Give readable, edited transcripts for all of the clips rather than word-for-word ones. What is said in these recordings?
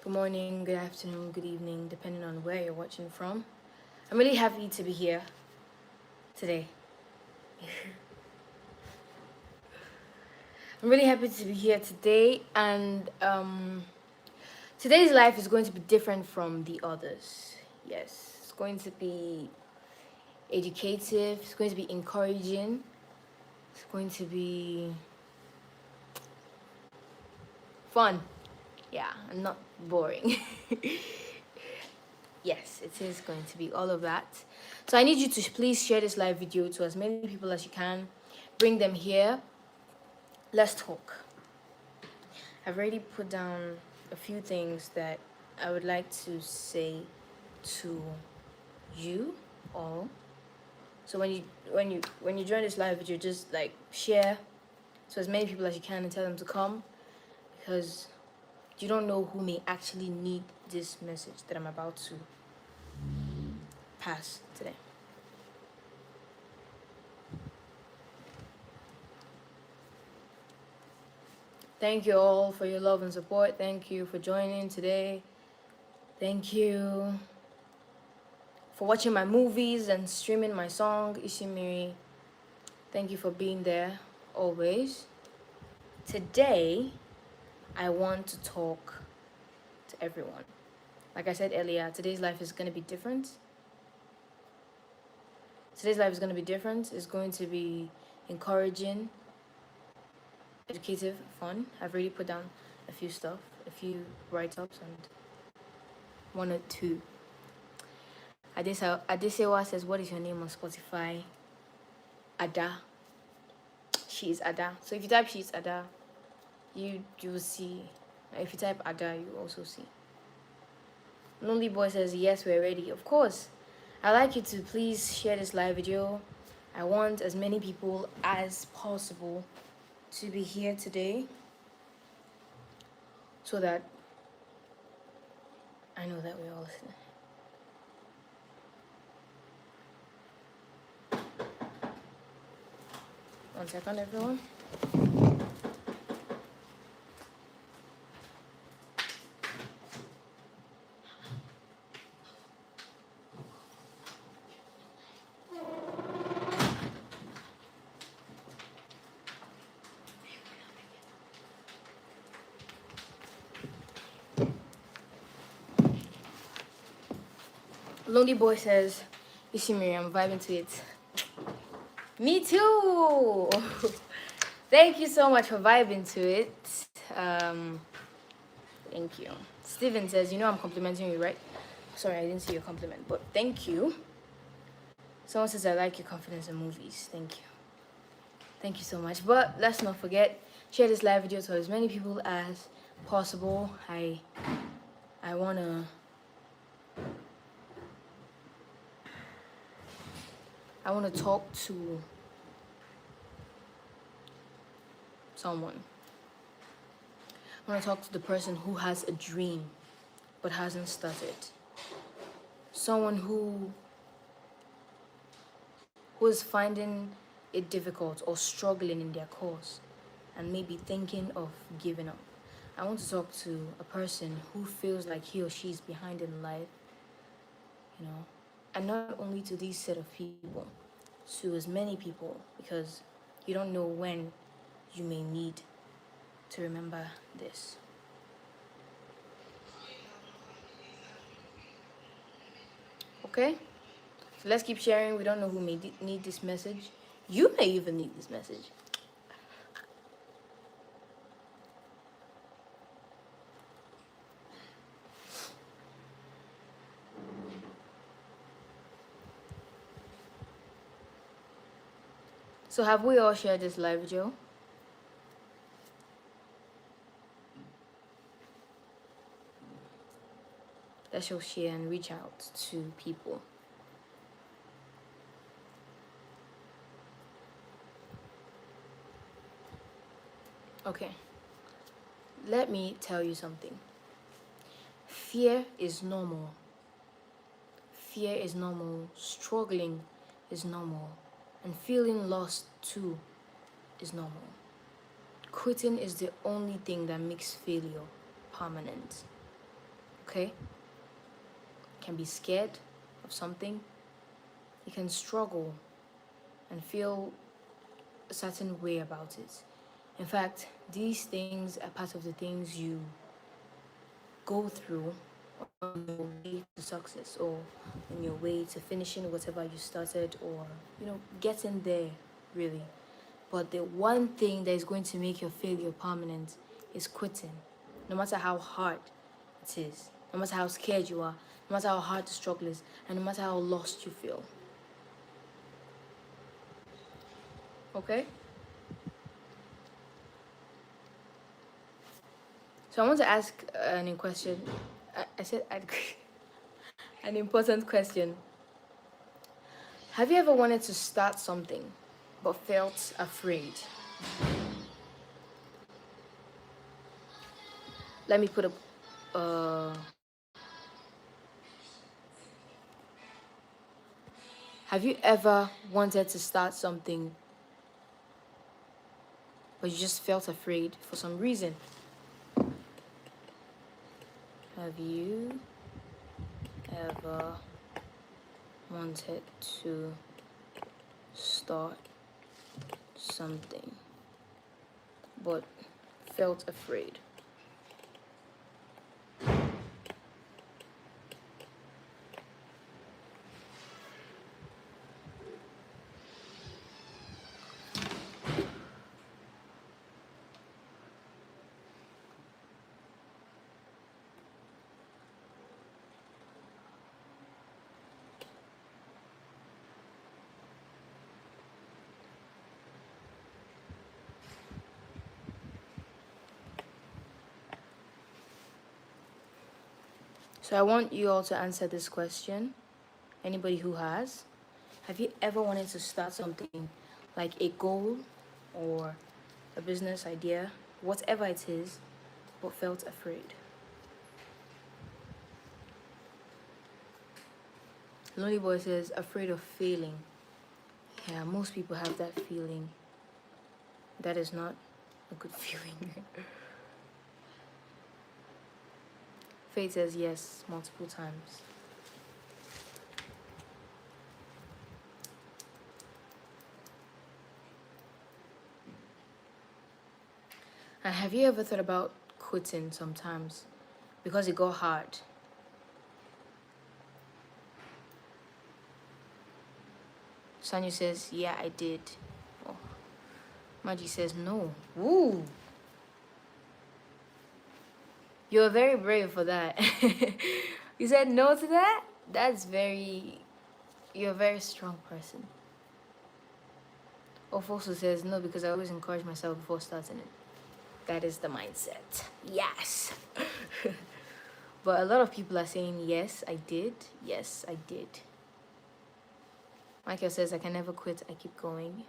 Good morning, good afternoon, good evening, depending on where you're watching from. I'm really happy to be here today. I'm really happy to be here today, and today's life is going to be different from the others. Yes, it's going to be educative, it's going to be encouraging, it's going to be fun. Yeah, and not boring. Yes, it is going to be all of that. So I need you to please share this live video to as many people as you can. Bring them here. Let's talk. I've already put down a few things that I would like to say to you all. So when you join this live video, just like share to as many people as you can and tell them to come, because you don't know who may actually need this message that I'm about to pass today. Thank you all for your love and support. Thank you for joining today. Thank you for watching my movies and streaming my song, Ishimiri. Thank you for being there always. Today, I want to talk to everyone. Like I said earlier, today's life is going to be different. Today's life is going to be different. It's going to be encouraging, educative, fun. I've already put down a few stuff, a few write-ups, and one or two. Adesewa says, what is your name on Spotify? Ada. She is Ada. So if you type she is Ada, you will see. If you type Ada, you also see. Lonely Boy says, yes, we're ready. Of course. I'd like you to please share this live video. I want as many people as possible to be here today, so that I know that we're all listening. One second, everyone. Lonely Boy says, Ishimiri, I'm vibing to it. Me too. Thank you so much for vibing to it. Thank you. Steven says, you know I'm complimenting you, right? Sorry, I didn't see your compliment, but thank you. Someone says, I like your confidence in movies. Thank you. Thank you so much. But let's not forget, share this live video to as many people as possible. I wanna talk to someone. I want to talk to the person who has a dream but hasn't started. Someone who is finding it difficult or struggling in their cause and maybe thinking of giving up. I want to talk to a person who feels like he or she is behind in life, you know, and not only to these set of people, to as many people, because you don't know when you may need to remember this. Okay? So let's keep sharing. We don't know who may need this message. You may even need this message. So have we all shared this live video? Let's all share and reach out to people. Okay. Let me tell you something. Fear is normal. Fear is normal. Struggling is normal. And feeling lost too is normal. Quitting is the only thing that makes failure permanent. okay? You can be scared of something. You can struggle and feel a certain way about it. In fact, these things are part of the things you go through on your way to success, or on your way to finishing whatever you started, or getting there, really. But the one thing that is going to make your failure permanent is quitting. No matter how hard it is, no matter how scared you are, no matter how hard the struggle is, and no matter how lost you feel. Okay? So I want to ask an question. I said an important question. Have you ever wanted to start something but felt afraid? Let me put have you ever wanted to start something but you just felt afraid for some reason? Have you ever wanted to start something but felt afraid? So I want you all to answer this question. Anybody who has. Have you ever wanted to start something, like a goal or a business idea, whatever it is, but felt afraid? Lonely Boy says, afraid of failing. Yeah, most people have that feeling. That is not a good feeling. Faith says yes, multiple times. And have you ever thought about quitting sometimes because it got hard? Sanyu says, yeah, I did. Oh. Maji says, no. Woo! You're very brave for that. You said no to that? You're a very strong person. Ofosu says, no, because I always encourage myself before starting it. That is the mindset. Yes. But a lot of people are saying, yes, I did. Yes, I did. Michael says, I can never quit. I keep going.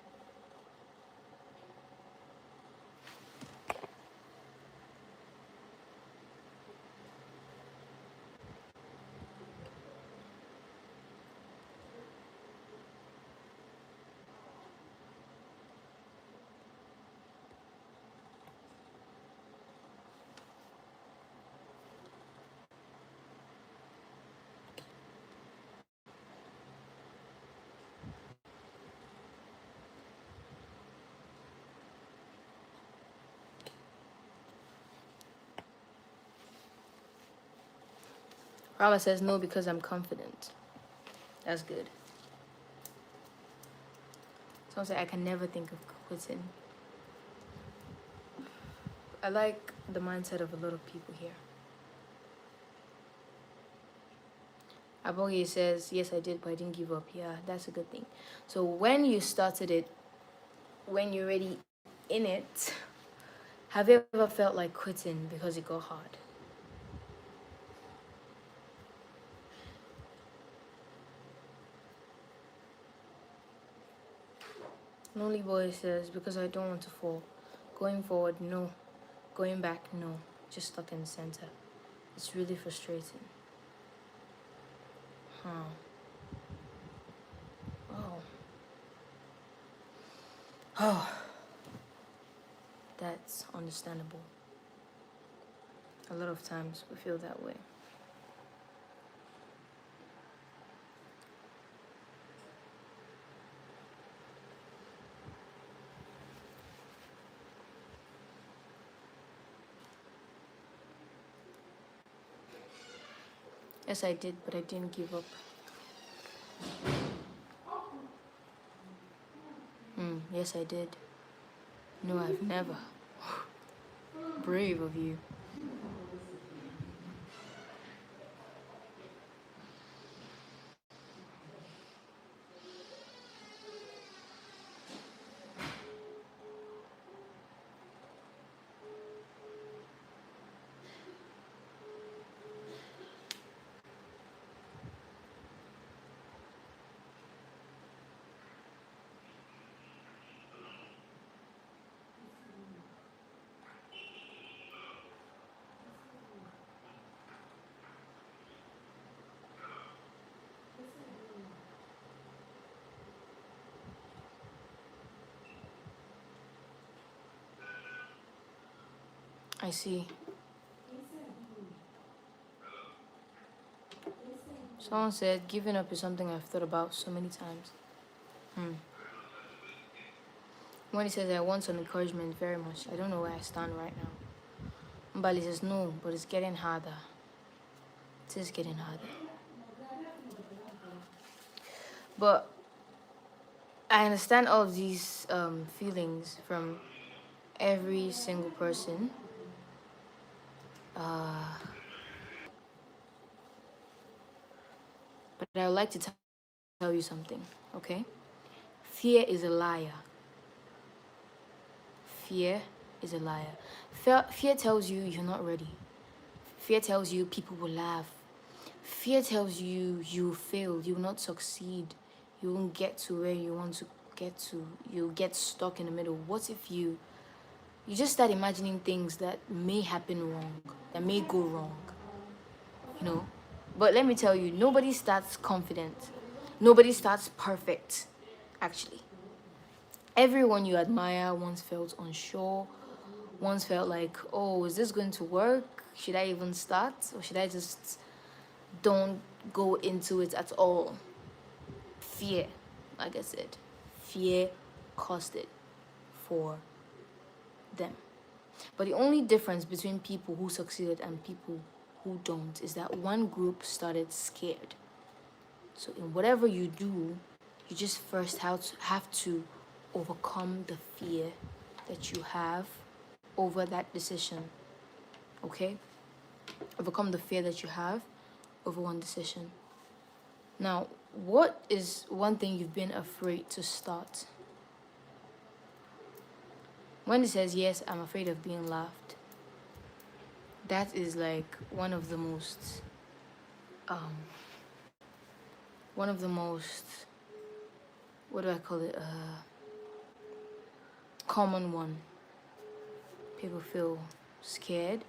Rama says, no, because I'm confident. That's good. Someone said, I can never think of quitting. I like the mindset of a lot of people here. Abogi says, yes, I did, but I didn't give up. Yeah, that's a good thing. So when you started it, when you're already in it, have you ever felt like quitting because it got hard? Lonely Boy says, because I don't want to fall. Going forward, no. Going back, no. Just stuck in the center. It's really frustrating. Huh. Oh. Oh. That's understandable. A lot of times we feel that way. Yes, I did, but I didn't give up. Yes, I did. No, I've never. Brave of you. I see. Someone said giving up is something I've thought about so many times. When he says I want some encouragement very much, I don't know where I stand right now. Mbali says no, but it's getting harder. It is getting harder. But I understand all of these feelings from every single person. But I would like to tell you something, okay? Fear is a liar. Fear is a liar. Fear tells you you're not ready. Fear tells you people will laugh. Fear tells you you fail, you will not succeed, you won't get to where you want to get to, you'll get stuck in the middle. What if you just start imagining things that may happen wrong, that may go wrong, you know? But let me tell you, nobody starts confident. Nobody starts perfect, actually. Everyone you admire once felt unsure, once felt like, oh, is this going to work? Should I even start? Or should I just don't go into it at all? Fear, like I said, fear caused it for them. But the only difference between people who succeeded and people who don't is that one group started scared. So in whatever you do, you just first have to overcome the fear that you have over that decision, okay? Overcome the fear that you have over one decision. Now, what is one thing you've been afraid to start? When it says, yes, I'm afraid of being laughed, that is like one of the most, what do I call it? Common one. People feel scared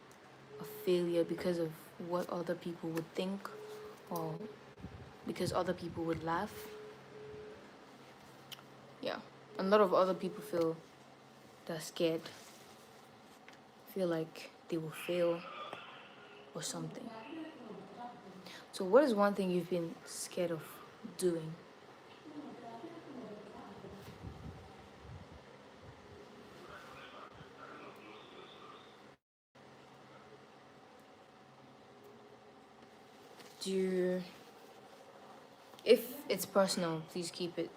of failure because of what other people would think or because other people would laugh. Yeah, a lot of other people feel they're scared, feel like they will fail or something. So what is one thing you've been scared of doing? If it's personal, please keep it.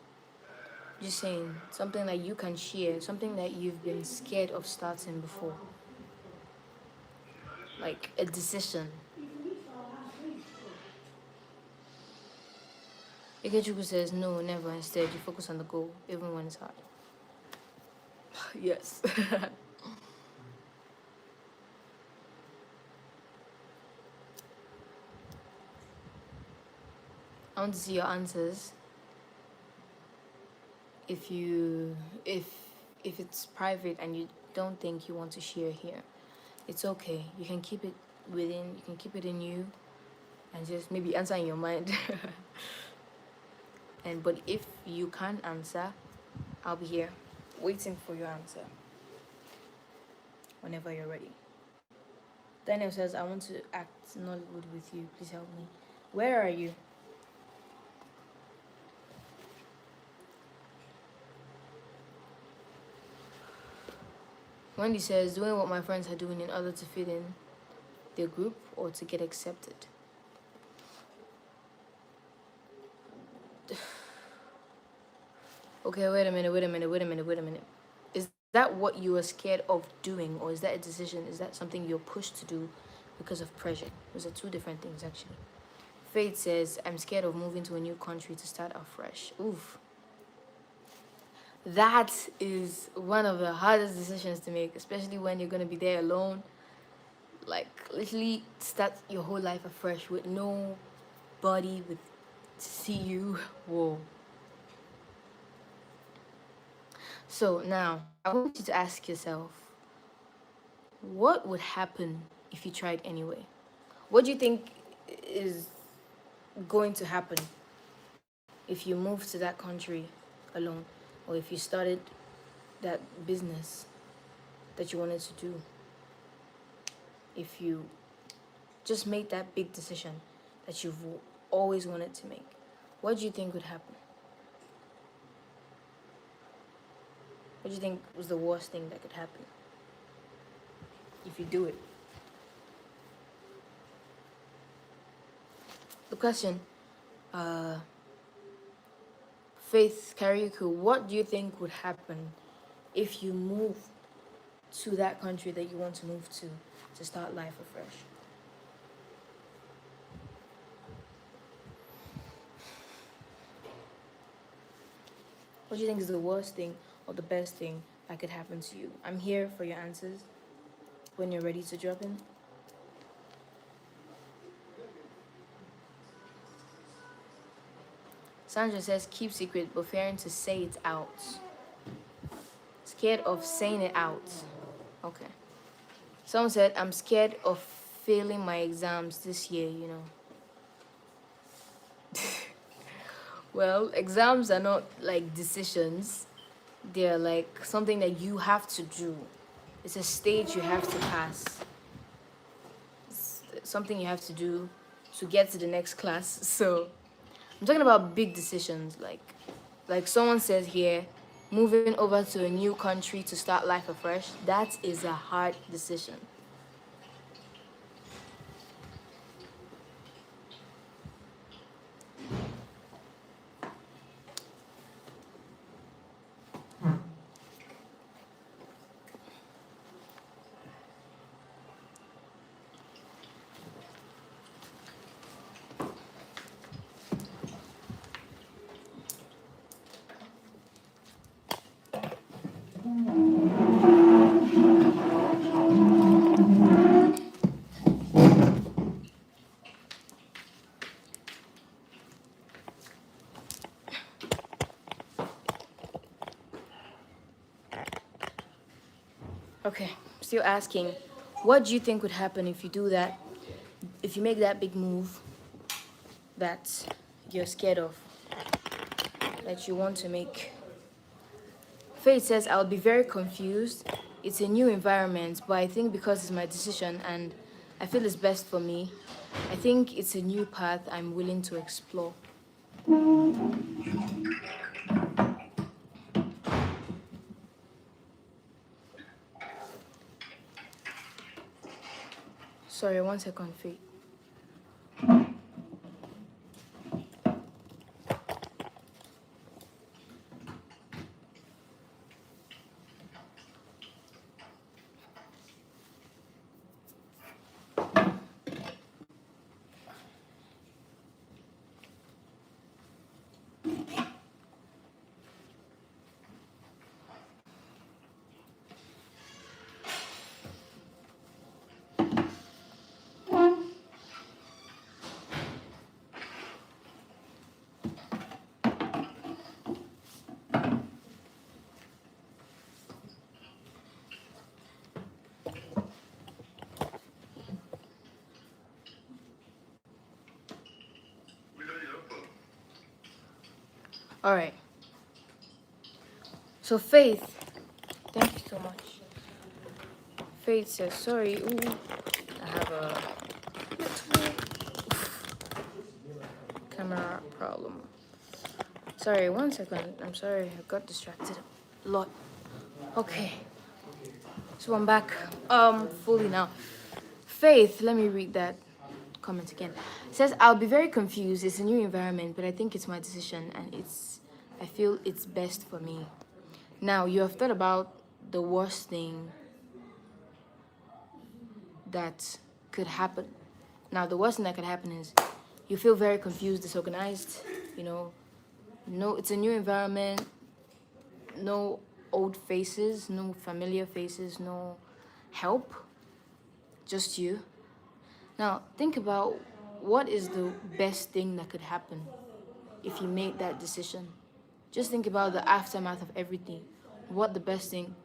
Just saying, something that you can share, something that you've been scared of starting before. Like a decision. Ikechukwu says, no, never. Instead, you focus on the goal, even when it's hard. Yes. I want to see your answers. If it's private and you don't think you want to share here, it's okay. You can keep it within. You can keep it in you, and just maybe answer in your mind. But if you can't answer, I'll be here, waiting for your answer. Whenever you're ready. Daniel says, I want to act Nollywood with you. Please help me. Where are you? Wendy says, doing what my friends are doing in order to fit in their group or to get accepted. Okay, wait a minute. Is that what you are scared of doing, or is that a decision? Is that something you're pushed to do because of pressure? Those are two different things, actually. Faith says, I'm scared of moving to a new country to start afresh. Oof. That is one of the hardest decisions to make, especially when you're going to be there alone. Like, literally start your whole life afresh with nobody to see you. Whoa. So now, I want you to ask yourself, what would happen if you tried anyway? What do you think is going to happen if you move to that country alone, or if you started that business that you wanted to do? If you just made that big decision that you've always wanted to make, what do you think would happen? What do you think was the worst thing that could happen if you do it? The question, Faith Kariuku, what do you think would happen if you move to that country that you want to move to start life afresh? What do you think is the worst thing or the best thing that could happen to you? I'm here for your answers when you're ready to drop in. Sandra says, keep secret, but fearing to say it out. Scared of saying it out. Okay. Someone said, I'm scared of failing my exams this year, Well, exams are not like decisions. They're like something that you have to do. It's a stage you have to pass. It's something you have to do to get to the next class. So I'm talking about big decisions, like someone says here, moving over to a new country to start life afresh. That is a hard decision. Okay, still asking, what do you think would happen if you do that, if you make that big move that you're scared of, that you want to make? Faith says, I'll be very confused. It's a new environment, but I think because it's my decision and I feel it's best for me, I think it's a new path I'm willing to explore. Sorry, 1 second, Faith. All right. So Faith, thank you so much. Faith says, sorry, I have a camera problem. Sorry, 1 second. I'm sorry, I got distracted a lot. Okay. So I'm back fully now. Faith, let me read that comment again. It says, I'll be very confused. It's a new environment, but I think it's my decision, and I feel it's best for me. Now, you have thought about the worst thing that could happen. Now, the worst thing that could happen is you feel very confused, disorganized, no, it's a new environment, no old faces, no familiar faces, no help, just you. Now, think about what is the best thing that could happen if you made that decision. Just think about the aftermath of everything. What the best thing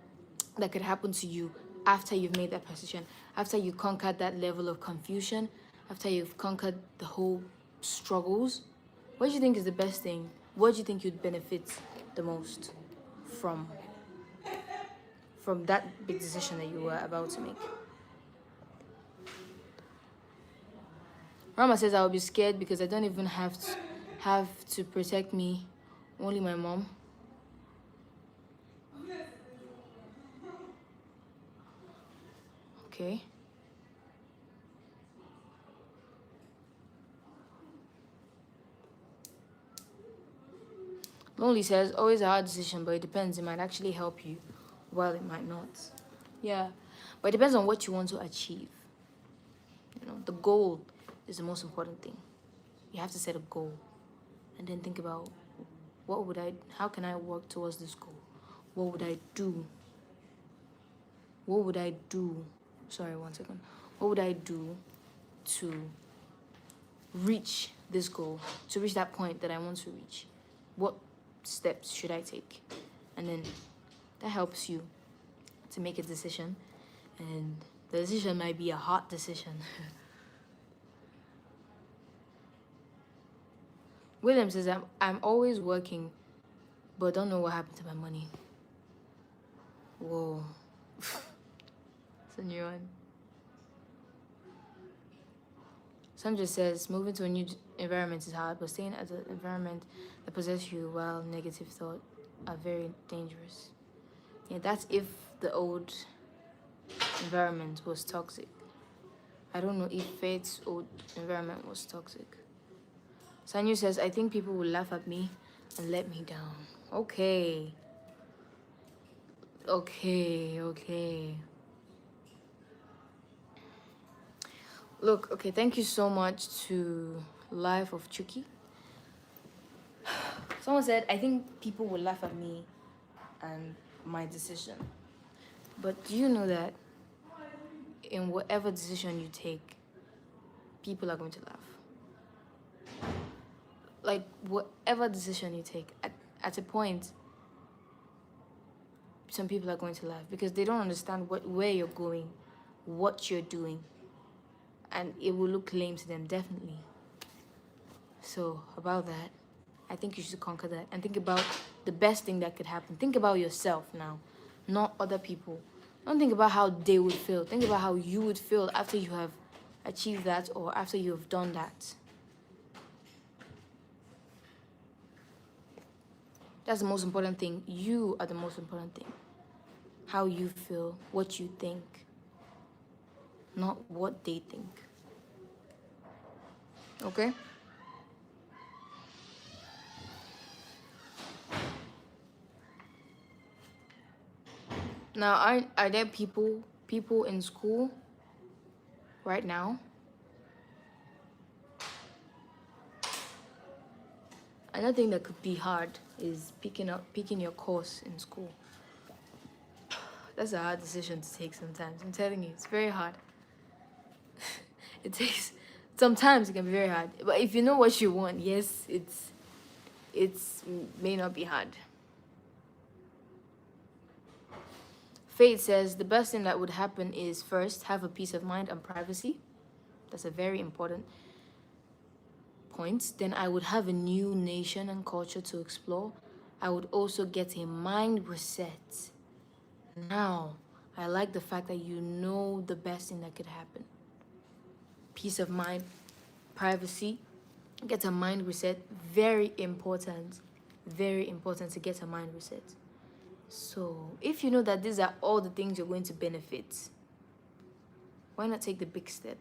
that could happen to you after you've made that decision, after you conquered that level of confusion, after you've conquered the whole struggles. What do you think is the best thing? What do you think you'd benefit the most from that big decision that you were about to make? Rama says, I'll be scared because I don't even have to protect me, only my mom. Okay. Lonely says, always a hard decision, but it depends. It might actually help you, while it might not. Yeah, but it depends on what you want to achieve. The goal is the most important thing. You have to set a goal and then think about how can I work towards this goal? What would I do? Sorry, 1 second. What would I do to reach this goal, to reach that point that I want to reach? What steps should I take? And then that helps you to make a decision. And the decision might be a hard decision. William says, I'm always working, but don't know what happened to my money. Whoa. It's a new one. Sandra says, moving to a new environment is hard, but staying at the environment that possesses you while negative thoughts are very dangerous. Yeah, that's if the old environment was toxic. I don't know if Faith's old environment was toxic. Sanyu says, I think people will laugh at me and let me down. Okay. Look, okay, thank you so much to Life of Chuki. Someone said, I think people will laugh at me and my decision. But do you know that in whatever decision you take, people are going to laugh? Like, whatever decision you take, at a point, some people are going to laugh because they don't understand where you're going, what you're doing, and it will look lame to them, definitely. So, about that, I think you should conquer that and think about the best thing that could happen. Think about yourself now, not other people. Don't think about how they would feel. Think about how you would feel after you have achieved that or after you have done that. That's the most important thing. You are the most important thing. How you feel, what you think, not what they think. Okay? Now, are there people in school right now? Another thing that could be hard is picking your course in school. That's a hard decision to take sometimes. I'm telling you, it's very hard. Sometimes it can be very hard. But if you know what you want, yes, it's may not be hard. Faith says, the best thing that would happen is first, have a peace of mind and privacy. That's a very important point. Then I would have a new nation and culture to explore. I would also get a mind reset. Now, I like the fact that you know the best thing that could happen. Peace of mind, privacy, get a mind reset. Very important to get a mind reset. So, if you know that these are all the things you're going to benefit, why not take the big step?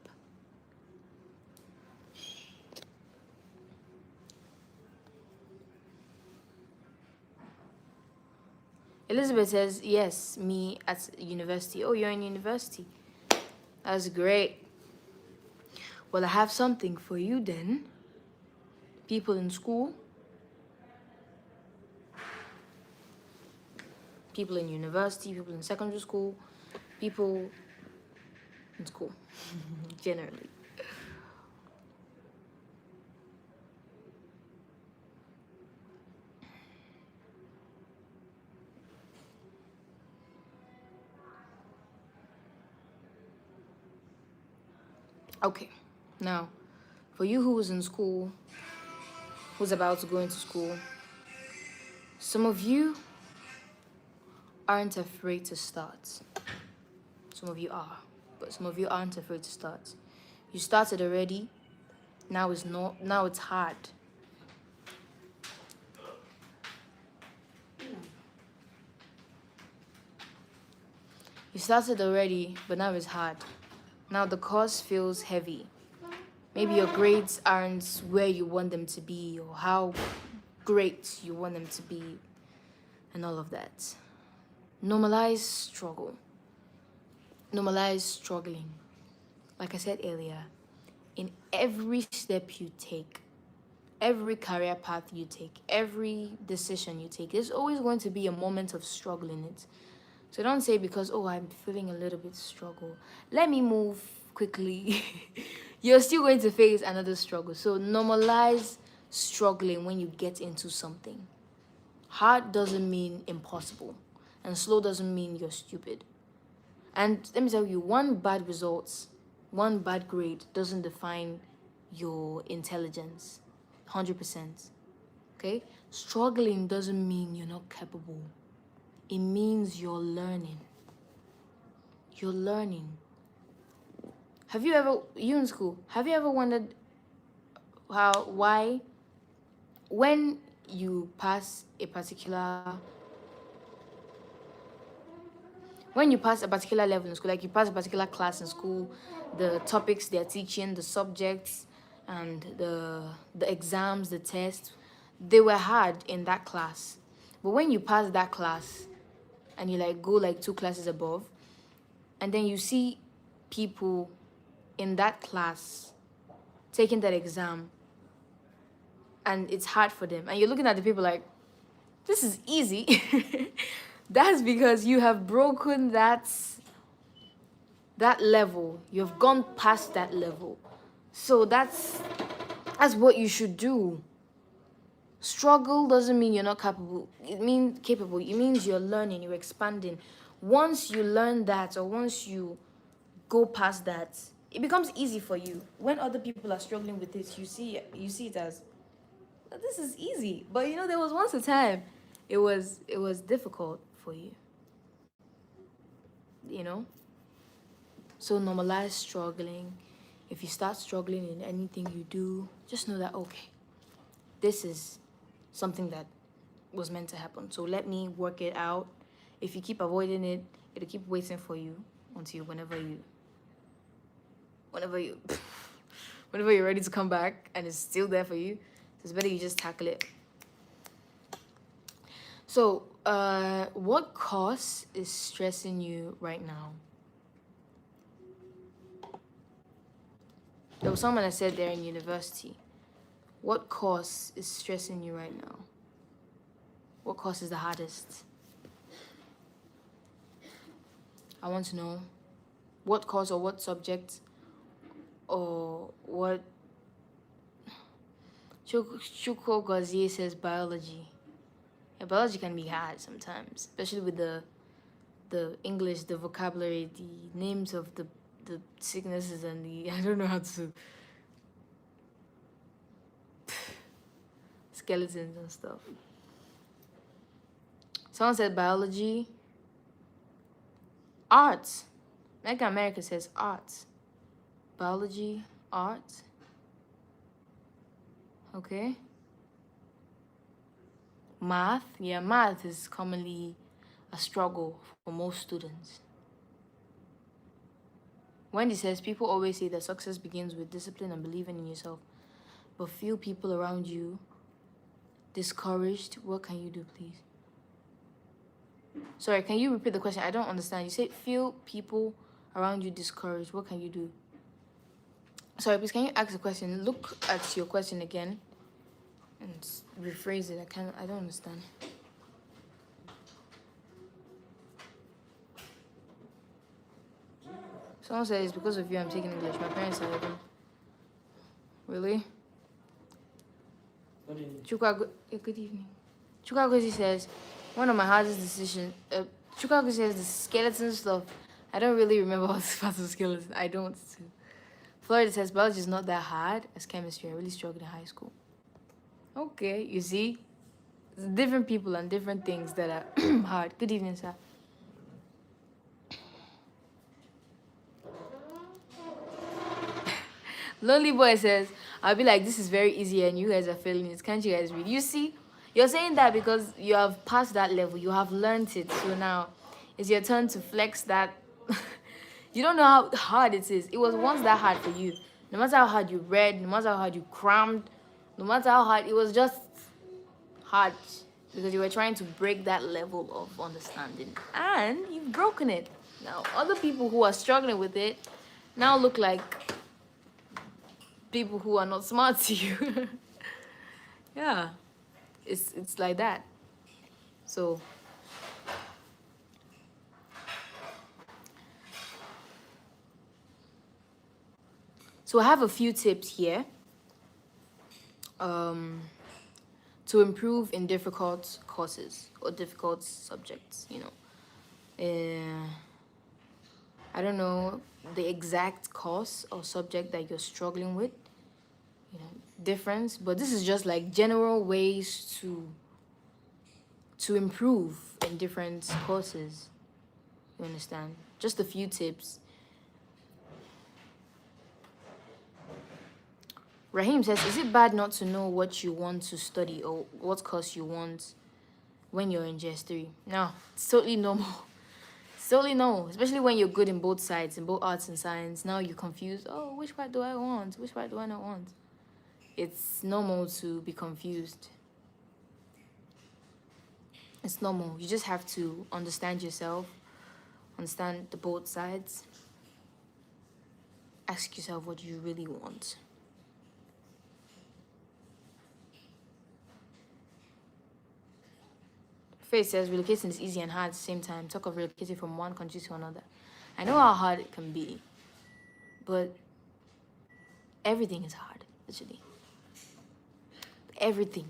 Elizabeth says, yes, me at university. Oh, you're in university. That's great. Well, I have something for you then. People in school. People in university, people in secondary school, people in school, generally. Okay, now, for you who was in school, who's about to go into school, some of you aren't afraid to start. Some of you are, but some of you aren't afraid to start. You started already, now it's hard. You started already, but now it's hard. Now the course feels heavy. Maybe your grades aren't where you want them to be, or how great you want them to be, and all of that. Normalize struggle. Normalize struggling. Like I said earlier, in every step you take, every career path you take, every decision you take, there's always going to be a moment of struggle in it. So don't say because, oh, I'm feeling a little bit struggle, let me move quickly. You're still going to face another struggle. So normalize struggling when you get into something. Hard doesn't mean impossible, and slow doesn't mean you're stupid. And let me tell you, one bad result, one bad grade doesn't define your intelligence 100%. Okay? Struggling doesn't mean you're not capable. It means you're learning. You're learning. Have you ever, you in school, have you ever wondered why, when you pass a particular level in school, like you pass a particular class in school, the topics they're teaching, the subjects, and the exams, the tests, they were hard in that class. But when you pass that class and you like go like 2 classes above, and then you see people in that class taking that exam and it's hard for them, and you're looking at the people like, this is easy. That's because you have broken that level. You've gone past that level. So that's what you should do. Struggle doesn't mean you're not capable. It means capable. It means you're learning, you're expanding. Once you learn that, or once you go past that, it becomes easy for you. When other people are struggling with it, you see it as, this is easy. But you know, there was once a time it was difficult for you. You know? So normalize struggling. If you start struggling in anything you do, just know that, okay, this is something that was meant to happen. So let me work it out. If you keep avoiding it, it'll keep waiting for you until whenever you're ready to come back and it's still there for you. So it's better you just tackle it. So, what course is stressing you right now? There was someone that said they're in university. What course is stressing you right now? What course is the hardest? I want to know what course or what subject or what. Chuko Gazier says biology. Yeah, biology can be hard sometimes, especially with the English, the vocabulary, the names of the sicknesses, and I don't know how to, skeletons and stuff. Someone said biology. Arts. Mega America says arts. Biology, arts. Okay. Math. Yeah, math is commonly a struggle for most students. Wendy says, people always say that success begins with discipline and believing in yourself, but few people around you discouraged. What can you do, please? Sorry, can you repeat the question? I don't understand. You said feel people around you discouraged. What can you do? Sorry, please, can you ask the question? Look at your question again and rephrase it. I don't understand. Someone said it's because of you I'm taking English. My parents are even. Really? Good evening. Chukagozi says, one of my hardest decisions. Chukagozi says the skeleton stuff. I don't really remember what's part of skeleton. I don't. Florida says biology is not that hard as chemistry. I really struggled in high school. Okay, you see, different people and different things that are hard. Good evening, sir. Lonely Boy says, I'll be like, this is very easy and you guys are failing it. Can't you guys read? You see, you're saying that because you have passed that level. You have learned it. So now it's your turn to flex that. You don't know how hard it is. It was once that hard for you. No matter how hard you read, no matter how hard you crammed, no matter how hard, it was just hard because you were trying to break that level of understanding. And you've broken it. Now, other people who are struggling with it now look like people who are not smart to you. Yeah, it's like that. So I have a few tips here to improve in difficult courses or difficult subjects, you know. I don't know the exact course or subject that you're struggling with, you know, difference, but this is just like general ways to improve in different courses. You understand? Just a few tips. Raheem says, is it bad not to know what you want to study or what course you want when you're in GS3? No, it's totally normal. It's totally normal, especially when you're good in both sides, in both arts and science. Now you're confused. Oh, which part do I want? Which part do I not want? It's normal to be confused. It's normal. You just have to understand yourself, understand the both sides. Ask yourself what you really want. Faith says relocating is easy and hard at the same time. Talk of relocating from one country to another. I know how hard it can be, but everything is hard, literally. Everything.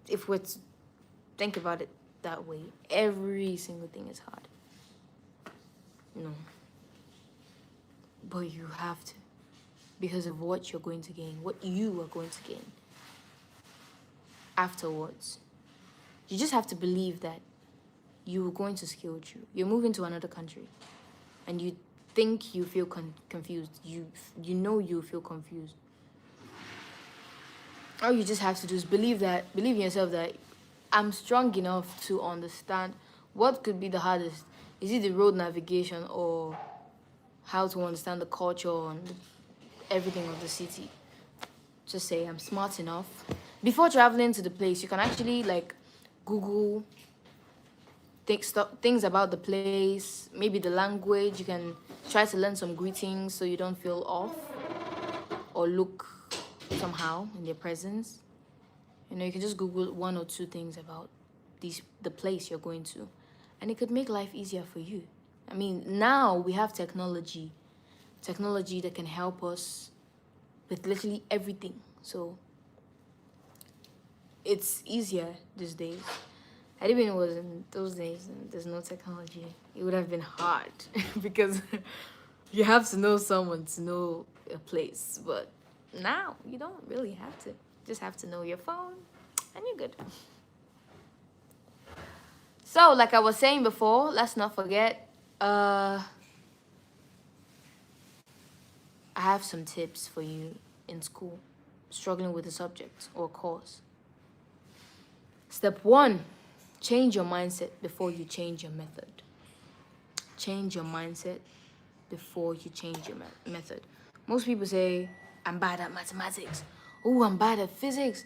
If we're to think about it that way, every single thing is hard. No. But you have to, because of what you're going to gain, what you are going to gain afterwards. You just have to believe that you're going to skill through. You're moving to another country and you think you feel confused. You know you feel confused. All you just have to do is believe in yourself that I'm strong enough to understand what could be the hardest. Is it the road navigation or how to understand the culture and everything of the city? Just say I'm smart enough. Before traveling to the place, you can actually like Google things about the place, maybe the language. You can try to learn some greetings so you don't feel off or look somehow in their presence. You know, you can just Google one or two things about the place you're going to, and it could make life easier for you. I mean, now we have technology that can help us with literally everything. So it's easier these days. I didn't even was in those days and there's no technology. It would have been hard because you have to know someone to know a place. But now you don't really have to. You just have to know your phone and you're good. So like I was saying before, let's not forget, I have some tips for you in school, struggling with a subject or course. Step 1, change your mindset before you change your method. Change your mindset before you change your method. Most people say, I'm bad at mathematics. Oh, I'm bad at physics.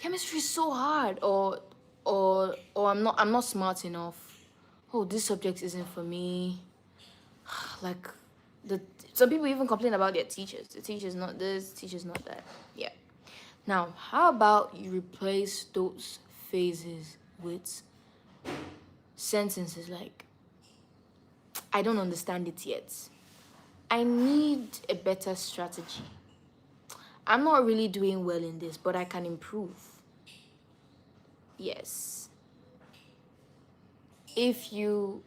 Chemistry is so hard. Or I'm not smart enough. oh, this subject isn't for me. Like, some people even complain about their teachers. The teacher's not this, teacher's not that. Yeah. Now, how about you replace those phases with sentences like, I don't understand it yet. I need a better strategy. I'm not really doing well in this, but I can improve. Yes. If you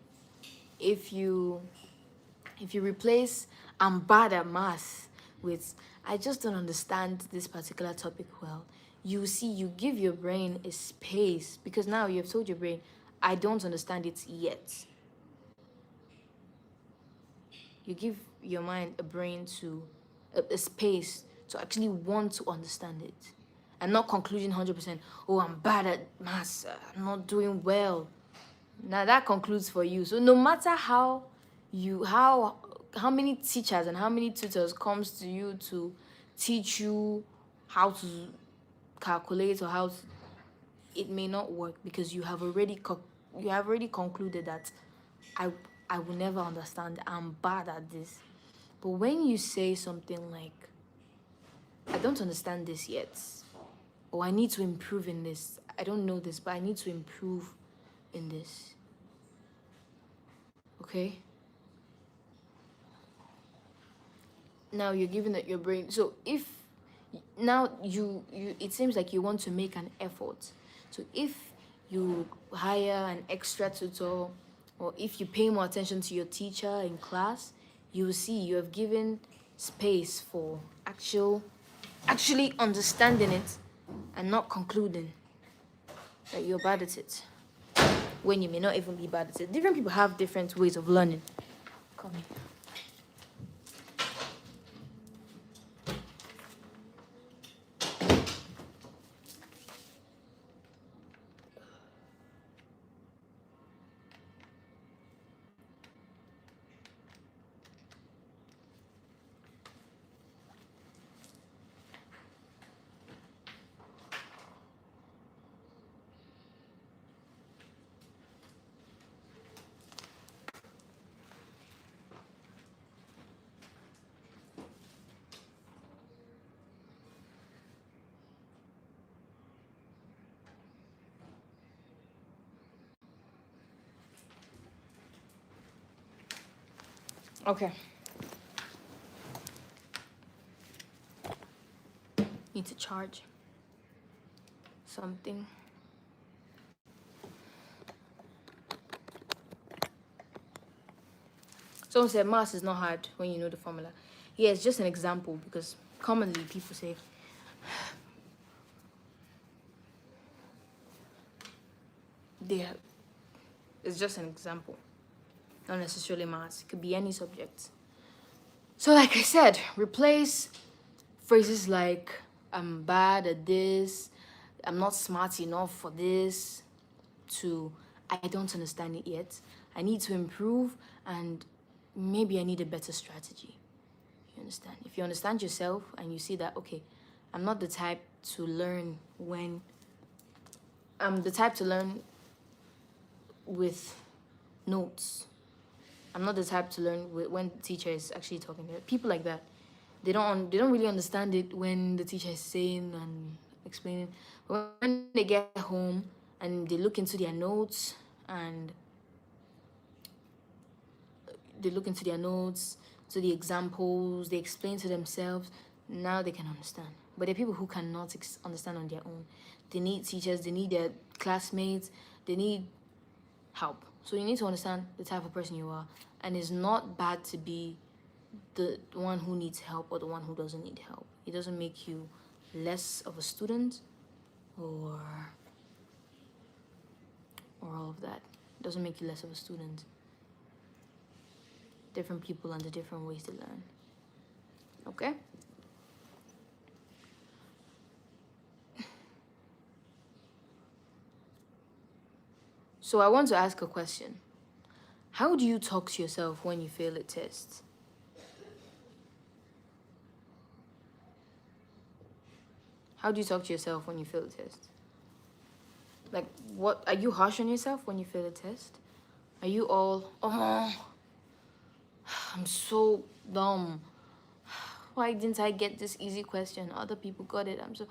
replace I'm bad at math with I just don't understand this particular topic well, you see, you give your brain a space, because now you have told your brain, I don't understand it yet. You give your mind a space to actually want to understand it, and not concluding 100%. Oh, I'm bad at maths. I'm not doing well. Now that concludes for you. So no matter how many teachers and how many tutors comes to you to teach you how to calculate or how to, it may not work, because you have already concluded that I will never understand. I'm bad at this. But when you say something like, I don't understand this yet, or I need to improve in this. I don't know this, but I need to improve in this. Okay? Now you're giving it your brain. So if now you it seems like you want to make an effort. So if you hire an extra tutor, or if you pay more attention to your teacher in class, you will see you have given space for actually understanding it, and not concluding that you're bad at it when you may not even be bad at it. Different people have different ways of learning. Come here. Okay. Need to charge something. Someone said math is not hard when you know the formula. Yeah, it's just an example, because commonly people say it's just an example, not necessarily math. It could be any subject. So like I said, replace phrases like I'm bad at this, I'm not smart enough for this, to I don't understand it yet, I need to improve, and maybe I need a better strategy. You understand? If you understand yourself and you see that, okay, I'm not the type to learn when I'm the type to learn with notes. I'm not the type to learn when the teacher is actually talking. People like that, they don't really understand it when the teacher is saying and explaining. But when they get home and they look into their notes and to the examples, they explain to themselves, now they can understand. But there are people who cannot understand on their own. They need teachers, they need their classmates, they need help. So you need to understand the type of person you are. And it's not bad to be the one who needs help or the one who doesn't need help. It doesn't make you less of a student or all of that. It doesn't make you less of a student. Different people and the different ways to learn. Okay? So I want to ask a question. How do you talk to yourself when you fail a test? How do you talk to yourself when you fail a test? Like, what, are you harsh on yourself when you fail a test? Are you all, oh, I'm so dumb. Why didn't I get this easy question? Other people got it. I'm so,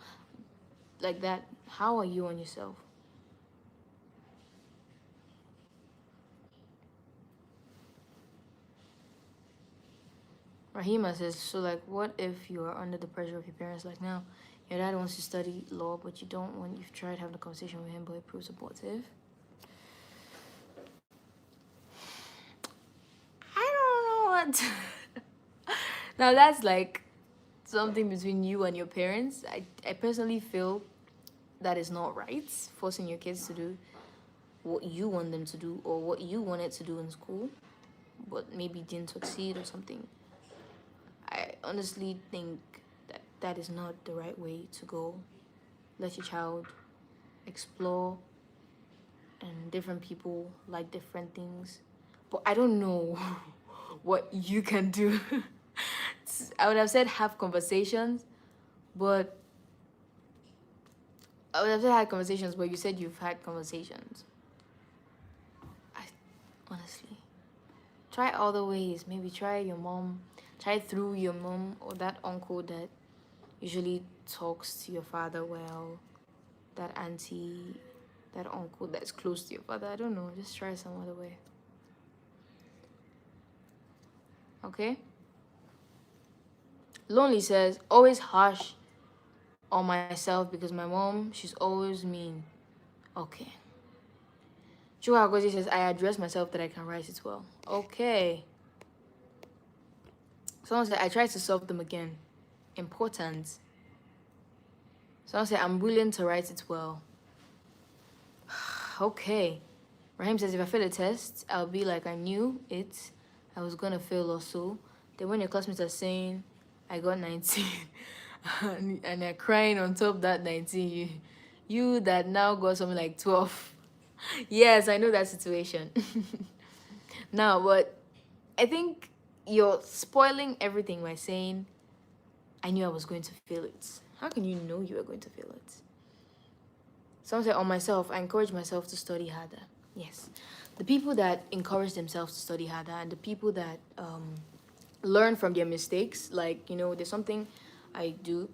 like that. How are you on yourself? Rahima says, so like, what if you are under the pressure of your parents? Like now, your dad wants to study law, but you don't want, you've tried having a conversation with him, but it proves supportive. I don't know what. Now that's like something between you and your parents. I personally feel that is not right, forcing your kids to do what you want them to do or what you wanted to do in school, but maybe didn't succeed or something. I honestly think that that is not the right way to go. Let your child explore, and different people like different things. But I don't know what you can do. I would have said have conversations, but I would have said had conversations, but you said you've had conversations. I honestly try other ways. Maybe try your mom, try through your mom or that uncle that usually talks to your father well, that auntie, that uncle that's close to your father. I don't know. Just try some other way. Okay? Lonely says, always harsh on myself because my mom, she's always mean. Okay. Chua Agozi says, I address myself that I can write it well. Okay. Someone said, I try to solve them again. Important. Someone said, I'm willing to write it well. Okay. Rahim says, if I fail a test, I'll be like, I knew it. I was going to fail also. Then when your classmates are saying, I got 19, and they're crying on top of that 19, you that now got something like 12. Yes, I know that situation. Now, but I think you're spoiling everything by saying, I knew I was going to fail it. How can you know you are going to fail it? Someone said, on myself, I encourage myself to study harder. Yes. The people that encourage themselves to study harder and the people that learn from their mistakes, like, you know, there's something I do,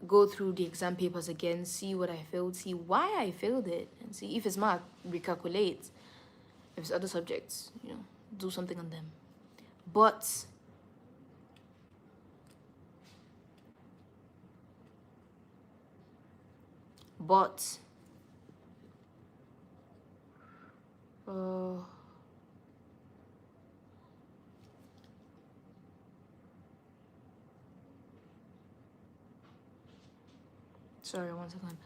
go through the exam papers again, see what I failed, see why I failed it, and see if it's math, recalculate. If it's other subjects, you know, do something on them. But sorry, one second.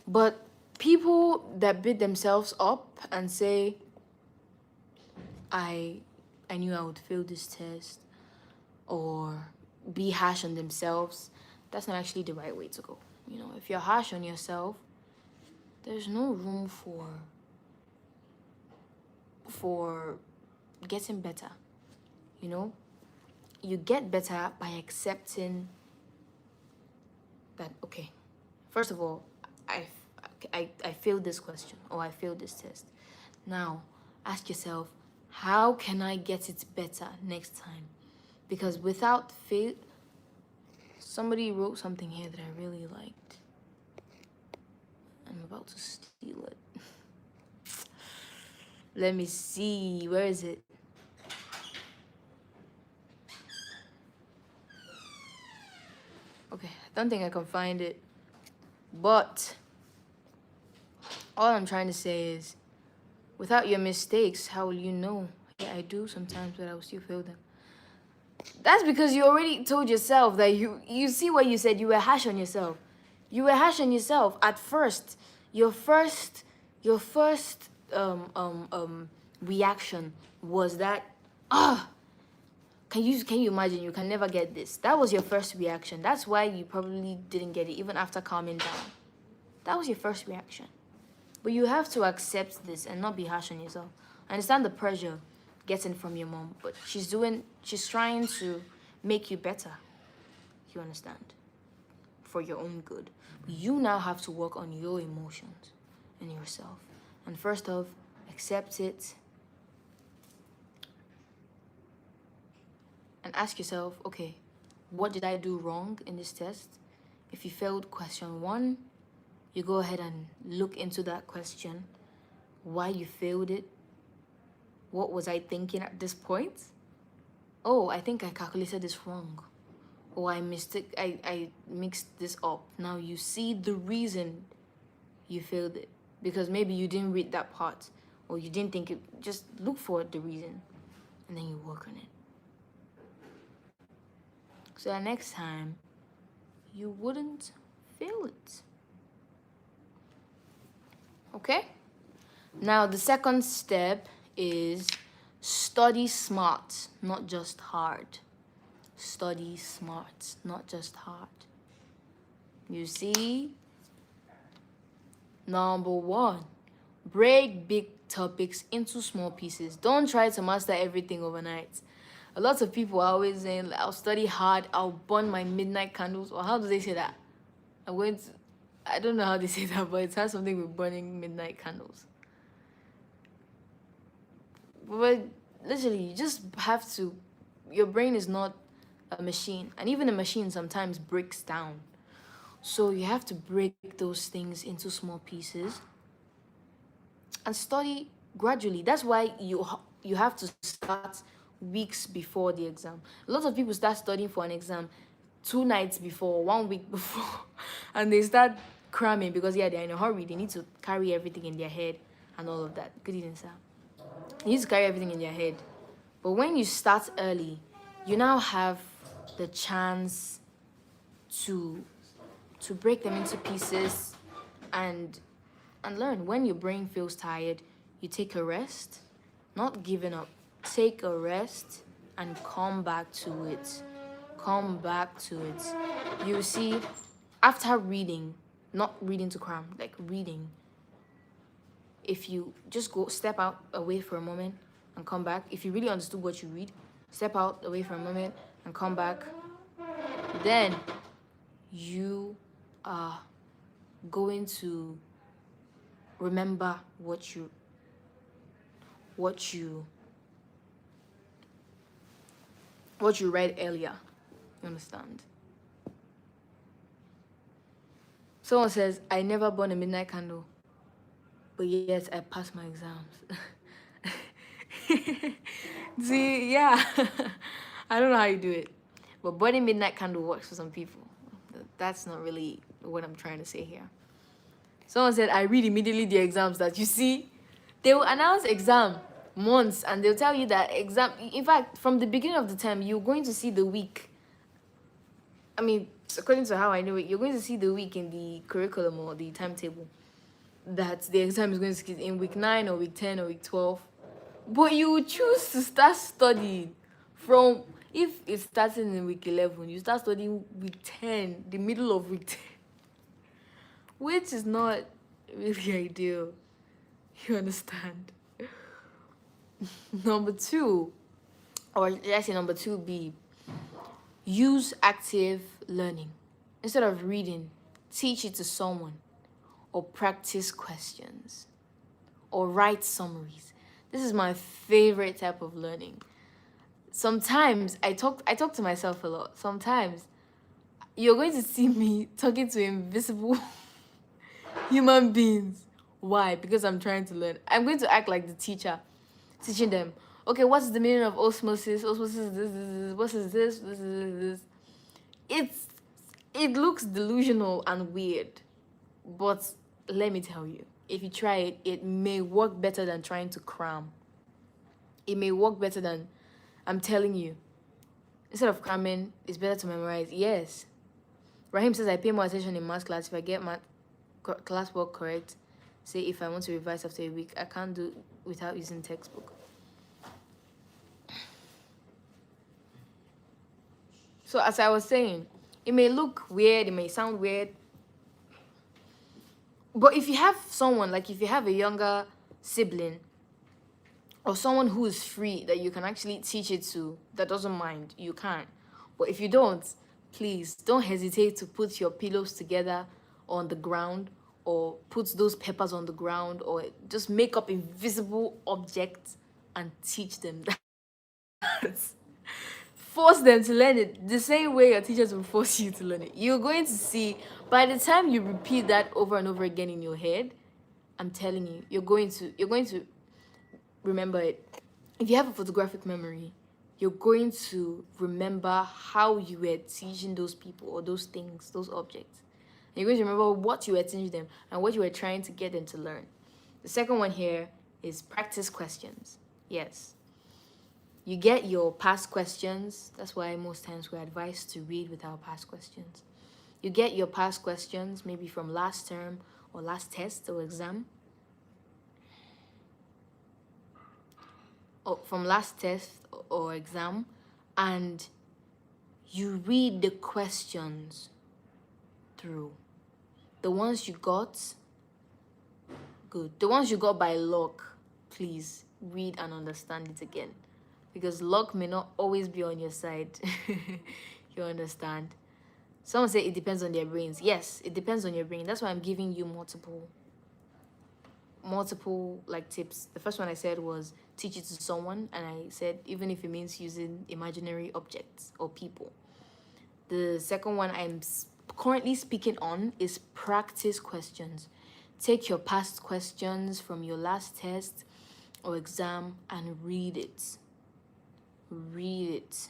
But people that beat themselves up and say, I knew I would fail this test, or be harsh on themselves, that's not actually the right way to go. You know, if you're harsh on yourself, there's no room for getting better. You know, you get better by accepting that, okay, first of all, I failed this question or I failed this test. Now, ask yourself, how can I get it better next time? Because without fail, somebody wrote something here that I really liked. I'm about to steal it. Let me see. Where is it? Okay, I don't think I can find it. But all I'm trying to say is, without your mistakes, how will you know? Yeah, I do sometimes, but I will still fail them. That's because you already told yourself that you see what you said. You were harsh on yourself. You were harsh on yourself at first. Your first reaction was that, can you imagine? You can never get this. That was your first reaction. That's why you probably didn't get it even after calming down. That was your first reaction. But you have to accept this and not be harsh on yourself. I understand the pressure getting from your mom, but she's trying to make you better. You understand? For your own good. You now have to work on your emotions and yourself. And first off, accept it, and ask yourself, okay, what did I do wrong in this test? If you failed question 1, you go ahead and look into that question, why you failed it. What was I thinking at this point? Oh, I think I calculated this wrong. Or I mixed this up. Now you see the reason you failed it. Because maybe you didn't read that part, or you didn't think it. Just look for the reason, and then you work on it. So that next time, you wouldn't fail it. Okay? Now the second step is study smart, not just hard. Study smart, not just hard. You see? Number 1, break big topics into small pieces. Don't try to master everything overnight. A lot of people are always saying, I'll study hard, I'll burn my midnight candles. Or how do they say that? I don't know how they say that, but it has something with burning midnight candles. But literally, you just have to, your brain is not a machine. And even a machine sometimes breaks down. So you have to break those things into small pieces and study gradually. That's why you have to start weeks before the exam. A lot of people start studying for an exam 2 nights before, 1 week before, and they start cramming because they're in a hurry. They need to carry everything in their head and all of that. Good evening, sir. You need to carry everything in your head. But when you start early, you now have the chance to break them into pieces and learn. When your brain feels tired, you take a rest, not giving up. Take a rest and come back to it. Come back to it. You see, after reading, not reading to cram, like reading, if you just go step out away for a moment and come back, if you really understood what you read, step out away for a moment and come back, then you are going to remember what you read earlier. You understand? Someone says, I never burn a midnight candle, but yet I passed my exams. See, yeah. I don't know how you do it, but burning midnight candle works for some people. That's not really what I'm trying to say here. Someone said, I read immediately the exams. That you see, they will announce exam months and they'll tell you that exam, in fact, from the beginning of the term, you're going to see the week. I mean, according to how I know it, you're going to see the week in the curriculum or the timetable that the exam is going to be in week 9 or week 10 or week 12. But you choose to start studying from, if it's starting in week 11, you start studying week 10, the middle of week 10, which is not really ideal. You understand? Number 2, or let's say number 2B, use active learning. Instead of reading, teach it to someone, or practice questions, or write summaries. This is my favorite type of learning. Sometimes I talk to myself a lot. Sometimes you're going to see me talking to invisible human beings. Why? Because I'm trying to learn. I'm going to act like the teacher, teaching them, okay, what's the meaning of osmosis? Osmosis is this, what is this? It looks delusional and weird, but let me tell you, if you try it, it may work better than trying to cram. It may work better than, I'm telling you, instead of cramming, it's better to memorize. Yes. Rahim says, I pay more attention in math class. If I get math classwork correct, say if I want to revise after a week, I can't do it without using textbook. So as I was saying, it may look weird, it may sound weird, but if you have someone, like if you have a younger sibling or someone who is free that you can actually teach it to, that doesn't mind, you can. But if you don't, please don't hesitate to put your pillows together on the ground or put those peppers on the ground, or just make up invisible objects and teach them that. Force them to learn it the same way your teachers will force you to learn it. You're going to see, by the time you repeat that over and over again in your head, I'm telling you, you're going to remember it. If you have a photographic memory, you're going to remember how you were teaching those people or those things, those objects. And you're going to remember what you were teaching them and what you were trying to get them to learn. The second one here is practice questions. Yes. You get your past questions. That's why most times we're advised to read with our past questions. You get your past questions, maybe from last term or last test or exam. Or from last test or exam, and you read the questions through. The ones you got, good. The ones you got by luck, please read and understand it again. Because luck may not always be on your side. You understand? Someone say it depends on their brains. Yes, it depends on your brain. That's why I'm giving you multiple like tips. The first one I said was teach it to someone, and I said even if it means using imaginary objects or people. The second one I'm currently speaking on is practice questions. Take your past questions from your last test or exam and read it. Read it.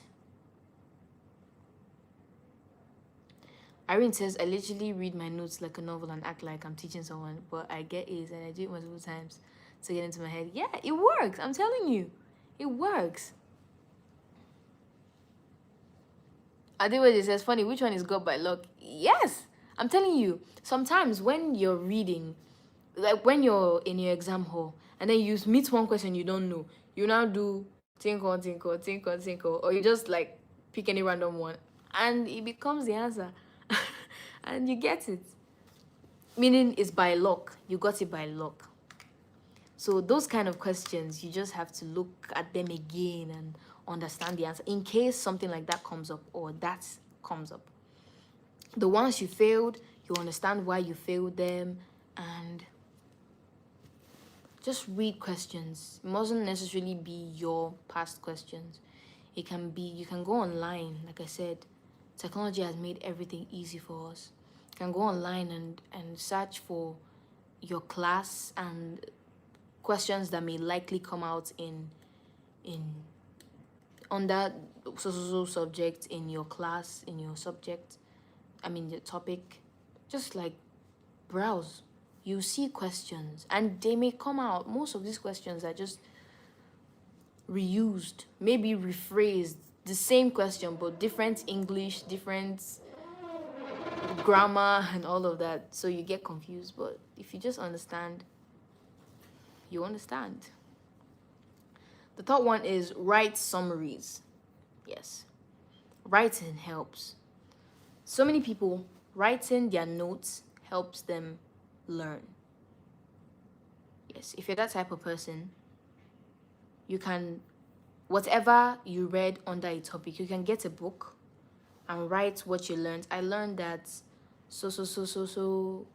Irene says, I literally read my notes like a novel and act like I'm teaching someone, but I get A's and I do it multiple times to get into my head. Yeah, it works. I'm telling you. It works. Adewaje says, funny, which one is God by luck? Yes, I'm telling you. Sometimes when you're reading, like when you're in your exam hall, and then you meet one question you don't know, you now do tinkle, tinkle, tinkle, tinkle, or you just like pick any random one, and it becomes the answer. And you get it. Meaning it's by luck. You got it by luck. So those kind of questions, you just have to look at them again and understand the answer in case something like that comes up or that comes up. The ones you failed, you understand why you failed them, and just read questions. It mustn't necessarily be your past questions. It can be, you can go online. Like I said, technology has made everything easy for us. You can go online and search for your class and questions that may likely come out in on that so subject in your class, in your subject, the topic. Just like browse. You see questions and they may come out. Most of these questions are just reused, maybe rephrased, the same question but different English, different grammar and all of that, so you get confused. But if you just understand, you understand. The third one is write summaries. Yes, writing helps. So many people, writing their notes helps them learn. Yes, if you're that type of person, you can, whatever you read under a topic, you can get a book and write what you learned. I learned that so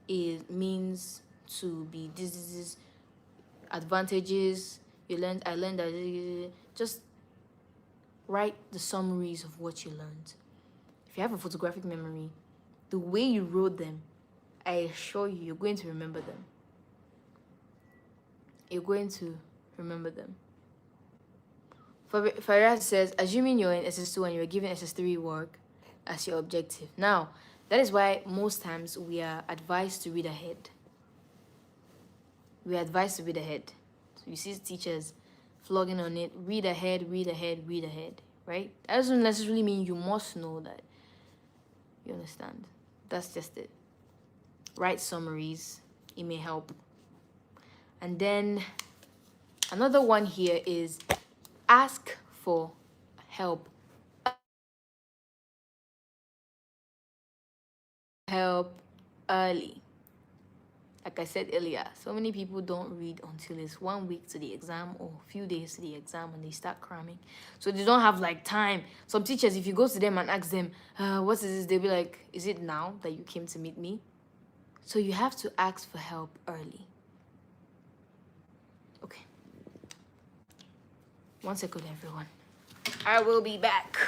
it means to be this advantages. I learned that. Just write the summaries of what you learned. If you have a photographic memory, the way you wrote them, I assure you, you're going to remember them. You're going to remember them. Faraz says, assuming you're in SS2 and you're given SS3 work as your objective. Now, that is why most times we are advised to read ahead. We are advised to read ahead. So you see teachers flogging on it, read ahead, read ahead, read ahead, right? That doesn't necessarily mean you must know that. You understand? That's just it. Write summaries. It may help. And then another one here is ask for help. Help early. Like I said earlier, so many people don't read until it's 1 week to the exam or a few days to the exam and they start cramming. So they don't have like time. Some teachers, if you go to them and ask them, what is this? They'll be like, is it now that you came to meet me? So you have to ask for help early. Okay. 1 second, everyone. I will be back.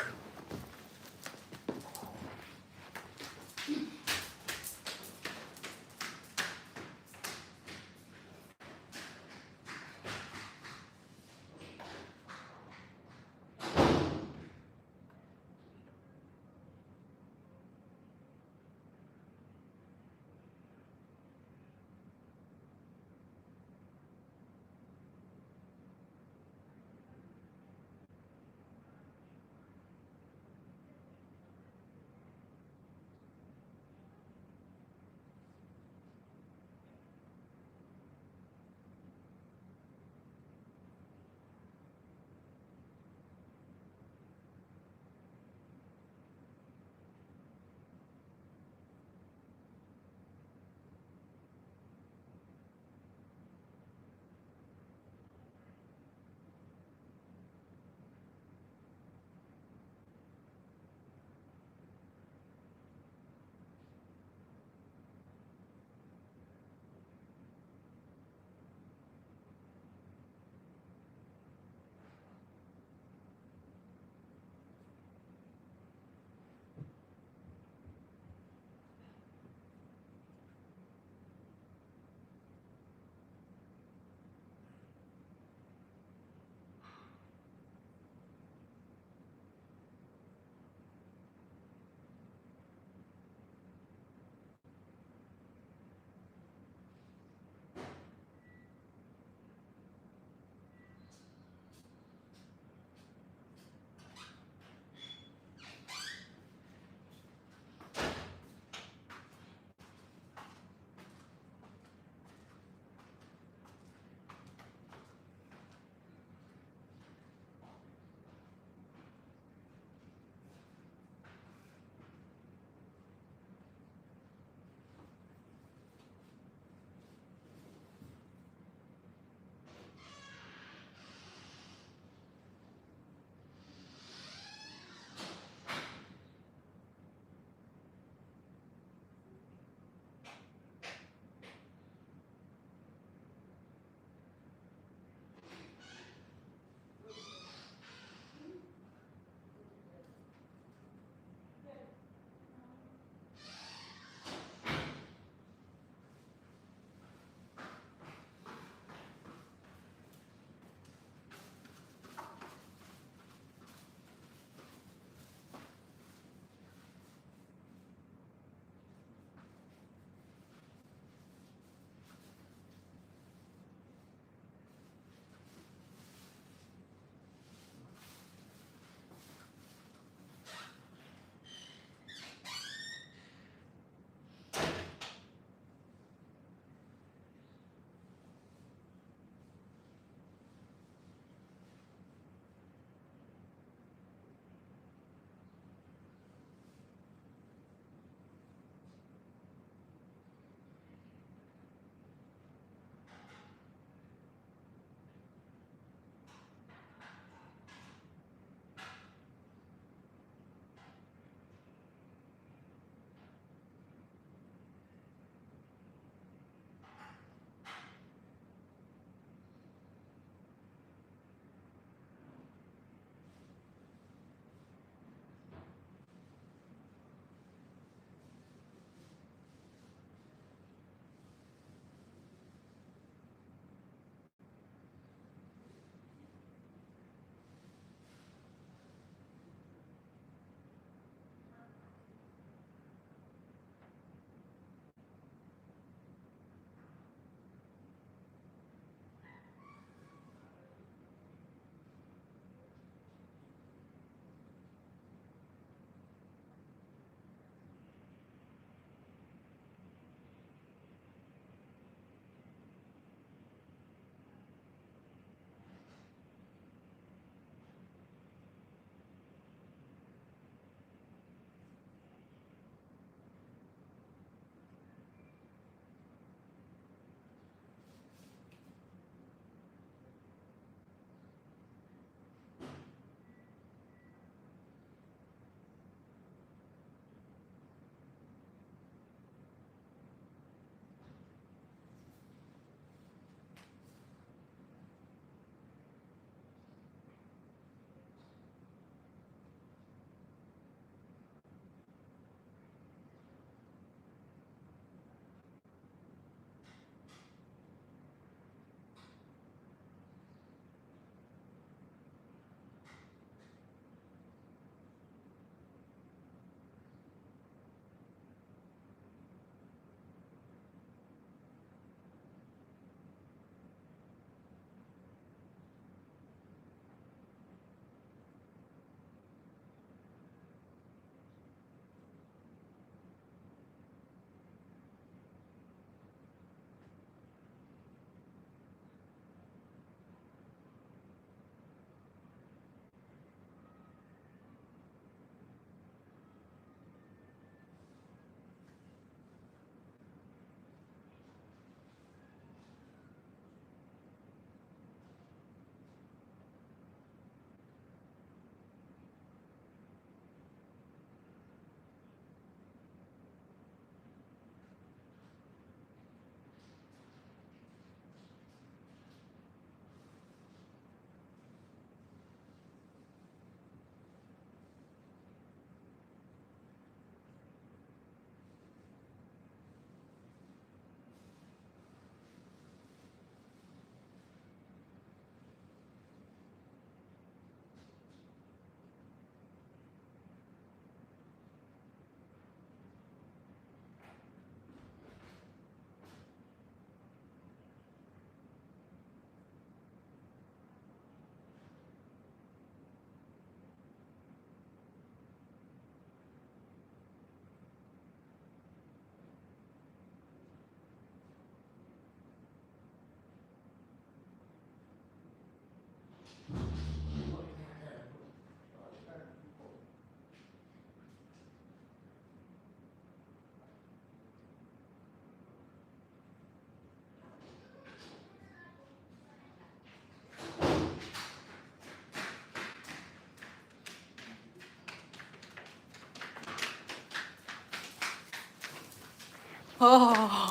Oh,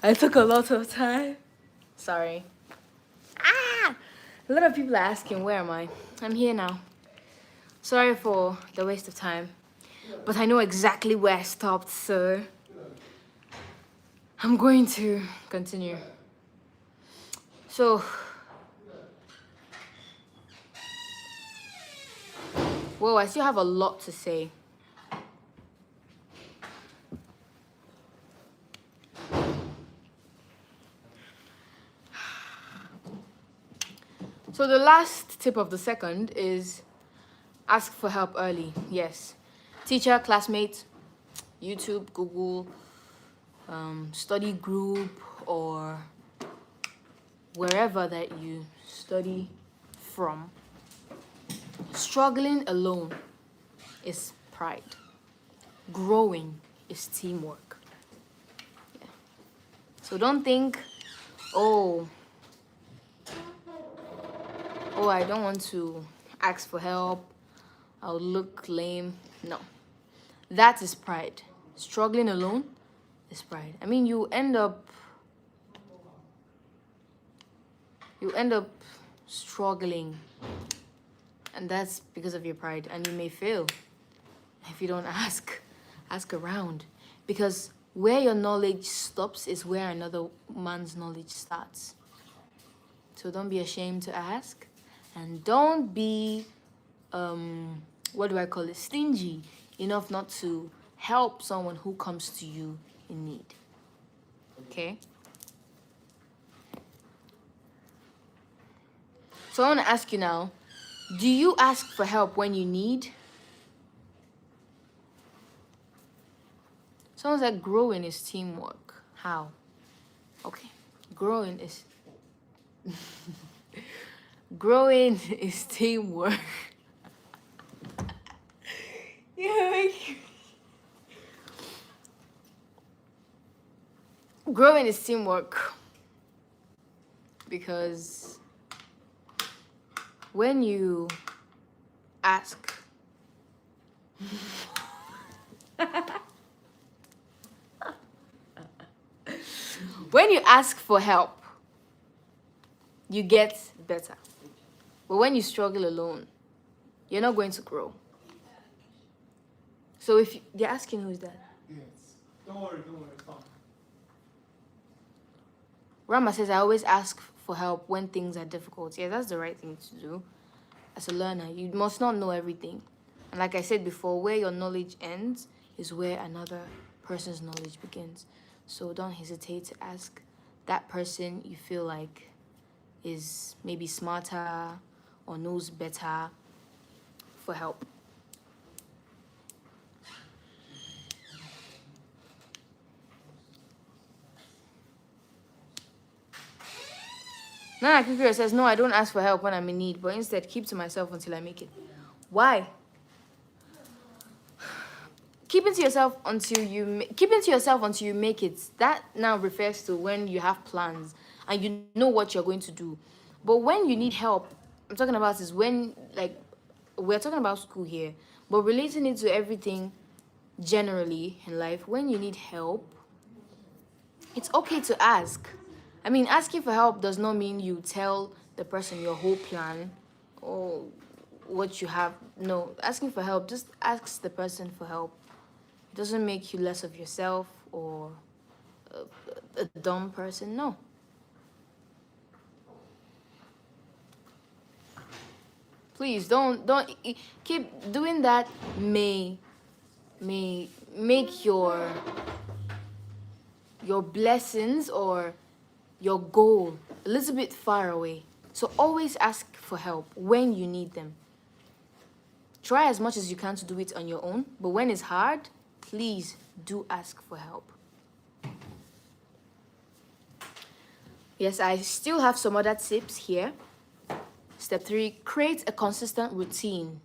I took a lot of time. Sorry. Ah! A lot of people are asking, where am I? I'm here now. Sorry for the waste of time. But I know exactly where I stopped, so I'm going to continue. So, whoa, I still have a lot to say. So the last tip of the second is ask for help early. Yes. Teacher, classmate, YouTube, Google, study group, or wherever that you study from. Struggling alone is pride. Growing is teamwork. Yeah. So don't think, oh, I don't want to ask for help, I'll look lame. No, that is pride. Struggling alone is pride. I mean, you end up struggling, and that's because of your pride, and you may fail if you don't ask around, because where your knowledge stops is where another man's knowledge starts. So don't be ashamed to ask, and don't be what do I call it, stingy enough not to help someone who comes to you in need. Okay? So I want to ask you now, do you ask for help when you need? Someone said growing is teamwork. How? Okay. Growing is teamwork. Growing is teamwork because when you ask for help, you get better. But when you struggle alone, you're not going to grow. So if they're asking, who's that? Yes. Don't worry, fine. Rama says, I always ask for help when things are difficult. Yeah, that's the right thing to do. As a learner, you must not know everything. And like I said before, where your knowledge ends is where another person's knowledge begins. So don't hesitate to ask that person you feel like is maybe smarter or knows better for help. Adakirikiri says, no, I don't ask for help when I'm in need, but instead keep to myself until I make it. Why? Keeping to yourself until you make it. That now refers to when you have plans and you know what you're going to do. But when you need help, I'm talking about is when, like, we're talking about school here, but relating it to everything generally in life. When you need help, it's okay to ask. I mean, asking for help does not mean you tell the person your whole plan or what you have. No, asking for help, just ask the person for help. It doesn't make you less of yourself or a dumb person. No. Please don't keep doing that. May make your blessings or your goal a little bit far away. So always ask for help when you need them. Try as much as you can to do it on your own, but when it's hard, please do ask for help. Yes, I still have some other tips here. Step 3, create a consistent routine.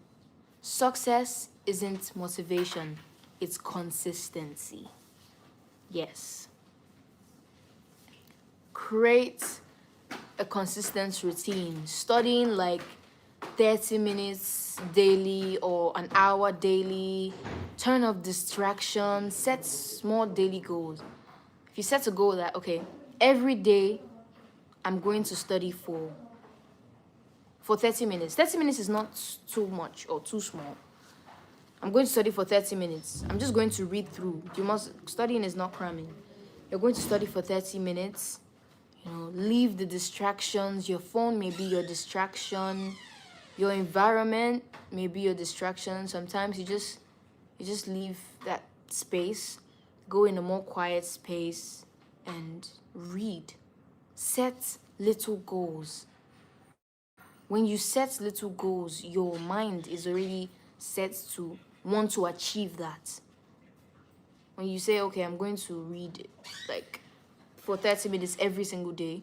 Success isn't motivation, it's consistency. Yes. Create a consistent routine. Studying like 30 minutes daily or an hour daily. Turn off distractions. Set small daily goals. If you set a goal that, okay, every day I'm going to study for 30 minutes. 30 minutes is not too much or too small. I'm going to study for 30 minutes. I'm just going to read through. Studying is not cramming. You're going to study for 30 minutes. Leave the distractions. Your phone may be your distraction. Your environment may be your distraction. Sometimes you just leave that space, go in a more quiet space and read. Set little goals. When you set little goals, your mind is already set to want to achieve that. When you say, okay, I'm going to read like for 30 minutes every single day,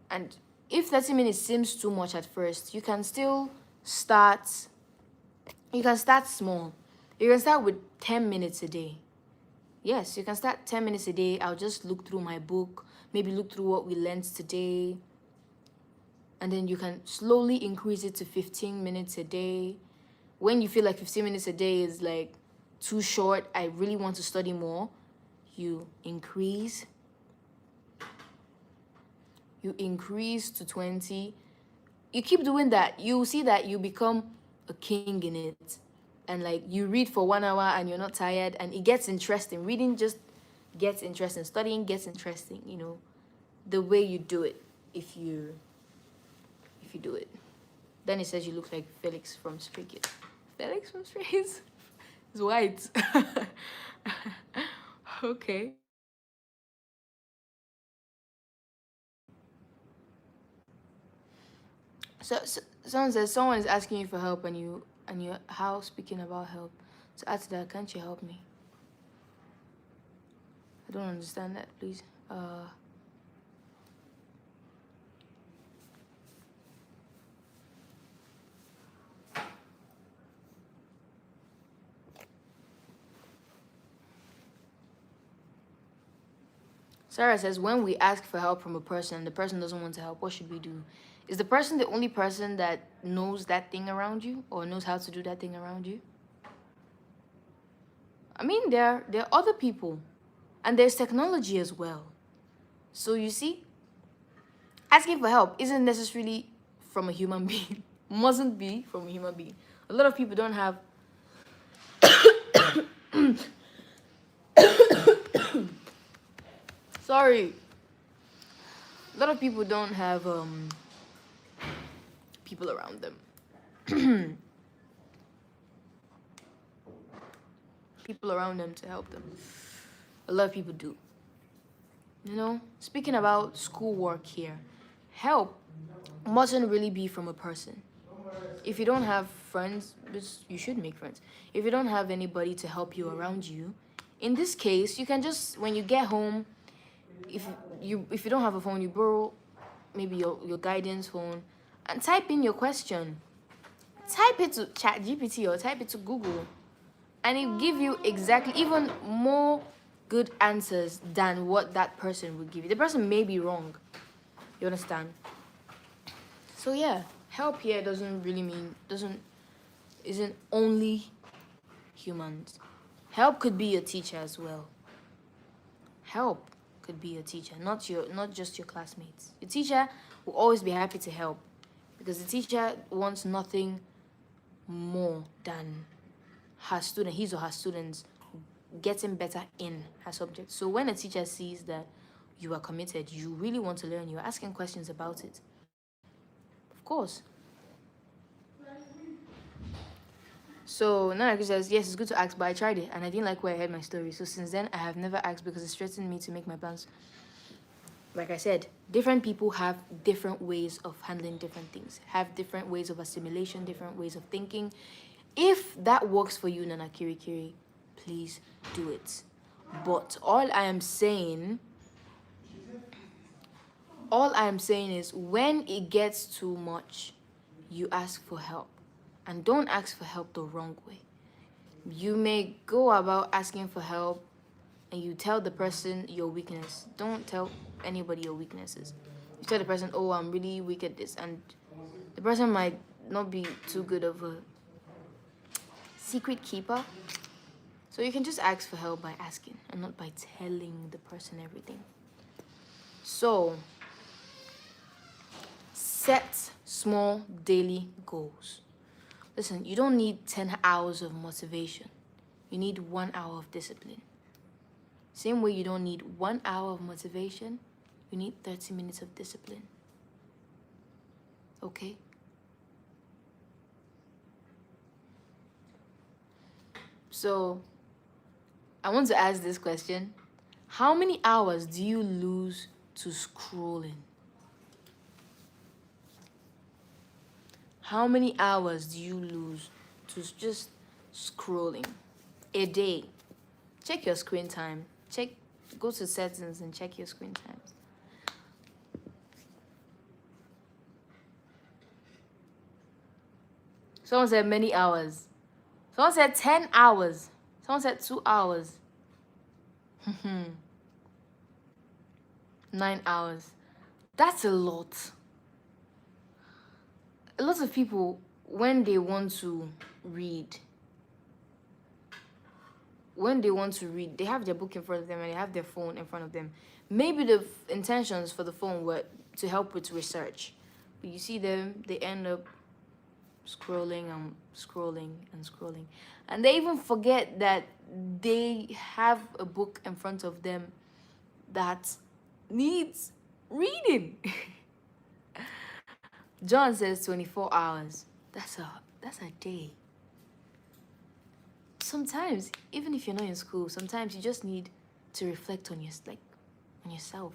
and if 30 minutes seems too much at first, you can still start. You can start small. You can start with 10 minutes a day. Yes, you can start 10 minutes a day. I'll just look through my book, maybe look through what we learned today. And then you can slowly increase it to 15 minutes a day. When you feel like 15 minutes a day is like too short, I really want to study more, you increase. You increase to 20. You keep doing that. You see that you become a king in it. And like you read for 1 hour and you're not tired and it gets interesting. Reading just gets interesting. Studying gets interesting, the way you do it. If you do it. Then it says you look like Felix from Stray Kids. Felix from Stray Kids? He's white. Okay. So someone says someone is asking you for help and you how speaking about help. To add to that, can't you help me? I don't understand that, please. Sarah says, when we ask for help from a person and the person doesn't want to help, what should we do? Is the person the only person that knows that thing around you or knows how to do that thing around you? I mean, there are other people and there's technology as well. So you see, asking for help isn't necessarily from a human being. Mustn't be from a human being. A lot of people don't have sorry. A lot of people don't have people around them. People around them to help them. A lot of people do. Speaking about schoolwork here, help mustn't really be from a person. If you don't have friends, you should make friends. If you don't have anybody to help you around you, in this case, you can just, when you get home, if you don't have a phone, you borrow maybe your guidance phone and type in your question. Type it to ChatGPT or type it to Google, and it give you exactly even more good answers than what that person would give you. The person may be wrong. You understand? So yeah, help here isn't only humans. Help could be a teacher as well. Help could be a teacher, not just your classmates. Your teacher will always be happy to help because the teacher wants nothing more than his or her students getting better in her subject. So when a teacher sees that you are committed, you really want to learn, you're asking questions about it, of course. So Nana says, yes, it's good to ask, but I tried it and I didn't like where I heard my story. So since then, I have never asked because it threatened me to make my plans. Like I said, different people have different ways of handling different things, have different ways of assimilation, different ways of thinking. If that works for you, Nana Kirikiri, please do it. But all I am saying is when it gets too much, you ask for help. And don't ask for help the wrong way. You may go about asking for help and you tell the person your weakness. Don't tell anybody your weaknesses. You tell the person, oh, I'm really weak at this. And the person might not be too good of a secret keeper. So you can just ask for help by asking and not by telling the person everything. So set small daily goals. Listen, you don't need 10 hours of motivation. You need 1 hour of discipline. Same way you don't need 1 hour of motivation, you need 30 minutes of discipline. Okay? So, I want to ask this question. How many hours do you lose to scrolling? How many hours do you lose to just scrolling a day? Check your screen time. Go to settings and check your screen times. Someone said many hours. Someone said 10 hours. Someone said 2 hours. 9 hours. That's a lot. A lot of people, when they want to read, they have their book in front of them and they have their phone in front of them. Maybe the intentions for the phone were to help with research. But you see them, they end up scrolling and scrolling and scrolling. And they even forget that they have a book in front of them that needs reading. John says 24 hours. That's a day. Sometimes, even if you're not in school, sometimes you just need to reflect on yourself.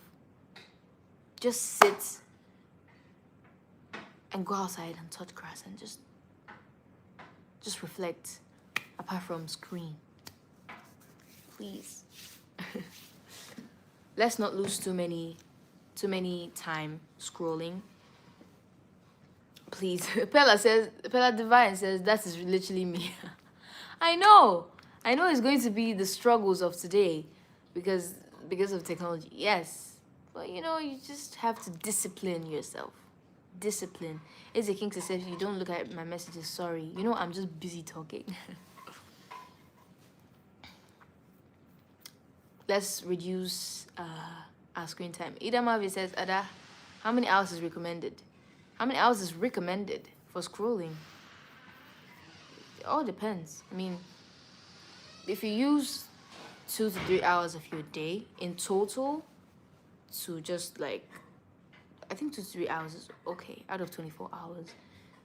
Just sit and go outside and touch grass and just reflect, apart from screen. Please. Let's not lose too many time scrolling. Please. Pella Divine says that is literally me. I know it's going to be the struggles of today because of technology. Yes. But you just have to discipline yourself. Discipline. Eze King says, if you don't look at my messages, sorry. I'm just busy talking. Let's reduce our screen time. Ida Mavi says, Ada, how many hours is recommended? How many hours is recommended for scrolling? It all depends. I mean, if you use 2 to 3 hours of your day in total to just I think 2 to 3 hours is okay out of 24 hours.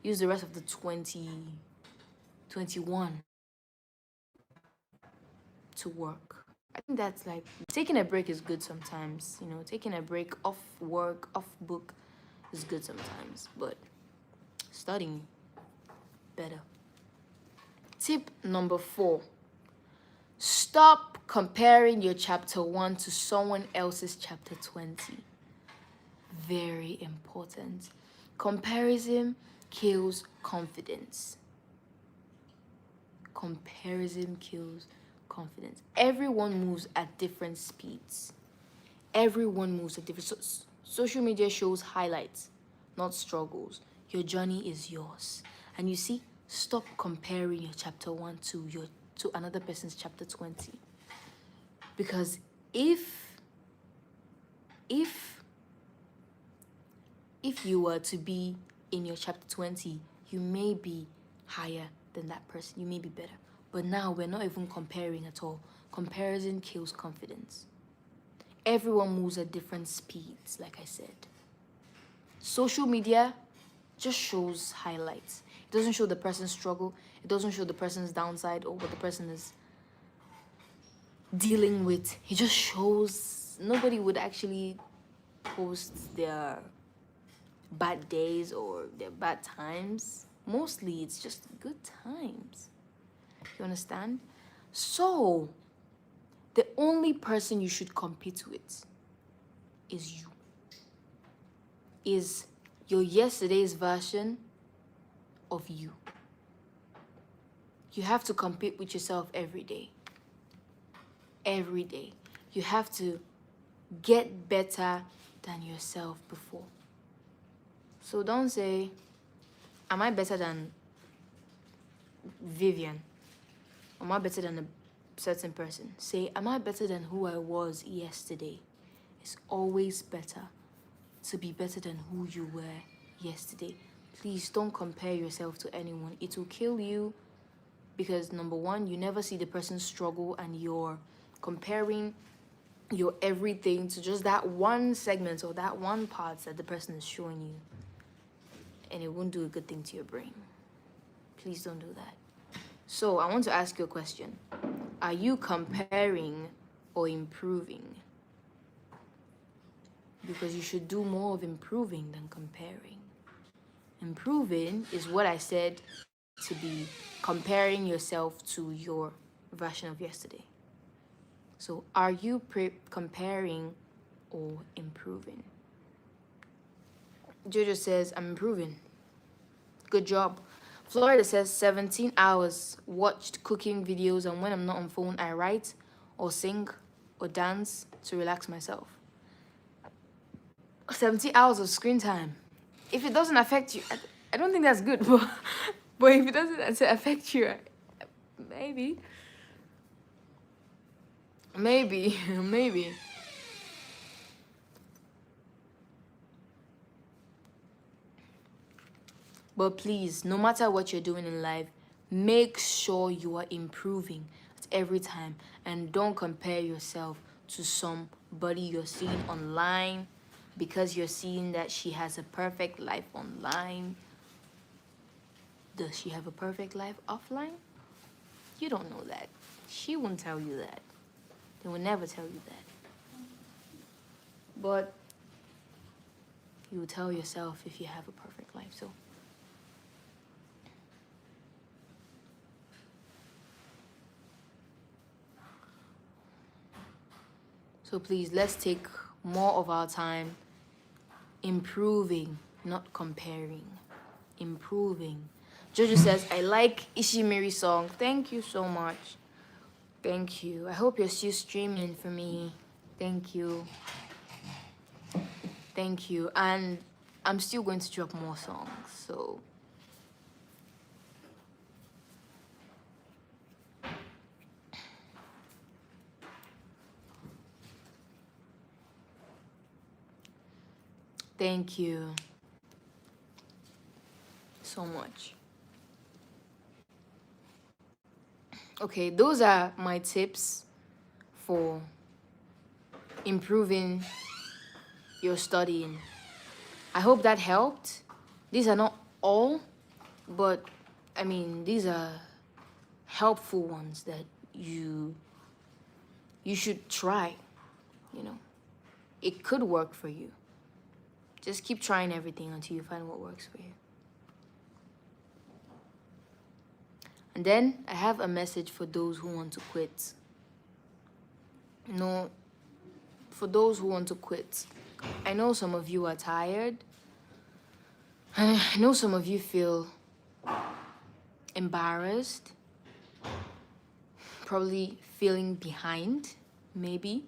Use the rest of the 21 to work. I think that's taking a break is good sometimes. Taking a break off work, off book is good sometimes, but studying better. Tip number 4. Stop comparing your chapter 1 to someone else's chapter 20. Very important. Comparison kills confidence. Comparison kills confidence. Everyone moves at different speeds. Everyone moves at different. Social media shows highlights, not struggles. Your journey is yours. And you see, stop comparing your chapter 1 to another person's chapter 20. Because if you were to be in your chapter 20, you may be higher than that person. You may be better. But now we're not even comparing at all. Comparison kills confidence. Everyone moves at different speeds, like I said. Social media just shows highlights. It doesn't show the person's struggle. It doesn't show the person's downside or what the person is dealing with. It just shows. Nobody would actually post their bad days or their bad times. Mostly it's just good times. You understand? So the only person you should compete with is you. Is your yesterday's version of you. You have to compete with yourself every day. Every day. You have to get better than yourself before. So don't say, am I better than Vivian? Am I better than a certain person? Say, am I better than who I was yesterday? It's always better to be better than who you were yesterday. Please don't compare yourself to anyone. It will kill you because, number one, you never see the person's struggle and you're comparing your everything to just that one segment or that one part that the person is showing you. And it won't do a good thing to your brain. Please don't do that. So I want to ask you a question. Are you comparing or improving? Because you should do more of improving than comparing. Improving is what I said to be comparing yourself to your version of yesterday. So are you comparing or improving? Jojo says, I'm improving. Good job. Florida says 17 hours watched cooking videos, and when I'm not on phone, I write or sing or dance to relax myself. 70 hours of screen time. If it doesn't affect you, I don't think that's good, but if it doesn't affect you, maybe. But please, no matter what you're doing in life, make sure you are improving at every time, and don't compare yourself to somebody you're seeing online because you're seeing that she has a perfect life online. Does she have a perfect life offline? You don't know that. She won't tell you that. They will never tell you that. But you will tell yourself if you have a perfect life. So please, let's take more of our time improving, not comparing. Improving. Jojo says, I like Ishimiri's song. Thank you so much. Thank you. I hope you're still streaming for me. Thank you. Thank you. And I'm still going to drop more songs, so. Thank you so much. Okay, those are my tips for improving your studying. I hope that helped. These are not all, but I mean, these are helpful ones that you should try. You know, it could work for you. Just keep trying everything until you find what works for you. And then I have a message for those who want to quit. No, for those who want to quit. I know some of you are tired. And I know some of you feel embarrassed. Probably feeling behind, maybe.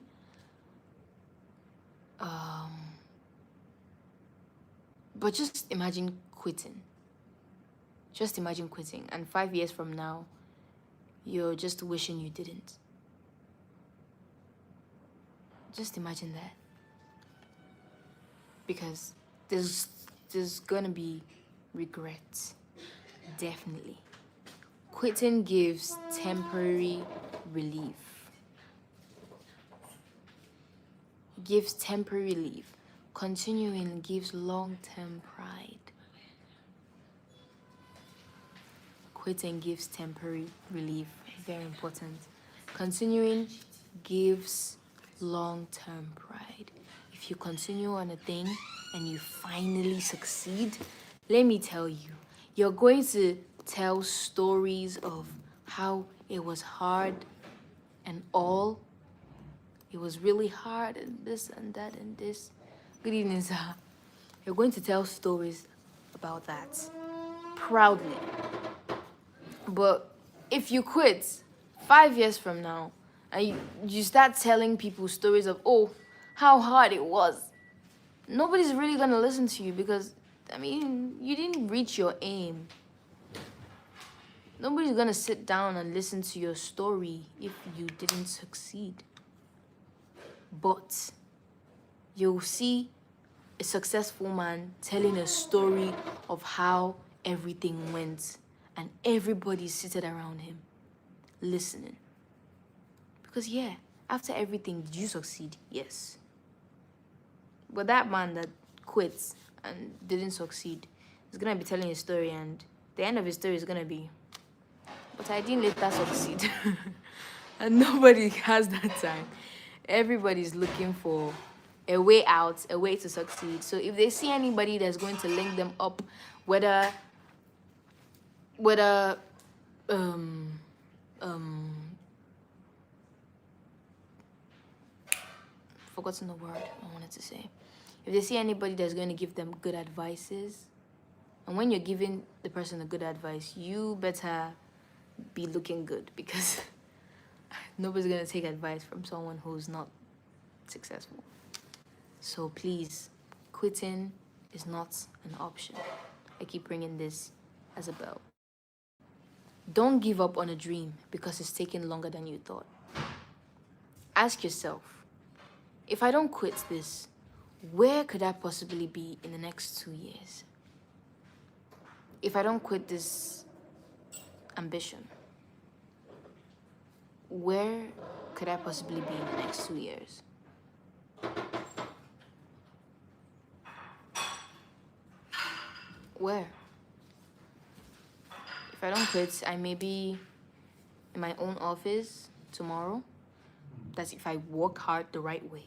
But just imagine quitting. Just imagine quitting. And 5 years from now, you're just wishing you didn't. Just imagine that. Because there's gonna be regret. Definitely. Quitting gives temporary relief. Gives temporary relief. Continuing gives long-term pride. Quitting gives temporary relief. Very important. Continuing gives long-term pride. If you continue on a thing and you finally succeed, let me tell you, you're going to tell stories of how it was hard and all. It was really hard and this and that and this. Good evening, sir. You're going to tell stories about that proudly. But if you quit 5 years from now and you start telling people stories of, oh, how hard it was, nobody's really going to listen to you because I mean, you didn't reach your aim. Nobody's gonna sit down and listen to your story if you didn't succeed. But you'll see a successful man telling a story of how everything went, and everybody's seated around him listening. Because yeah, after everything, did you succeed? Yes. But that man that quits and didn't succeed is gonna be telling his story, and the end of his story is gonna be, but I didn't let that succeed. And nobody has that time. Everybody's looking for a way out, a way to succeed. So if they see anybody that's going to link them up, whether forgotten the word I wanted to say. If they see anybody that's going to give them good advices, and when you're giving the person a good advice, you better be looking good, because nobody's going to take advice from someone who's not successful. So please, quitting is not an option. I keep bringing this as a bell. Don't give up on a dream because it's taking longer than you thought. Ask yourself, if I don't quit this, where could I possibly be in the next 2 years? If I don't quit this ambition, where could I possibly be in the next 2 years? Where? If I don't quit, I may be in my own office tomorrow. That's if I work hard the right way.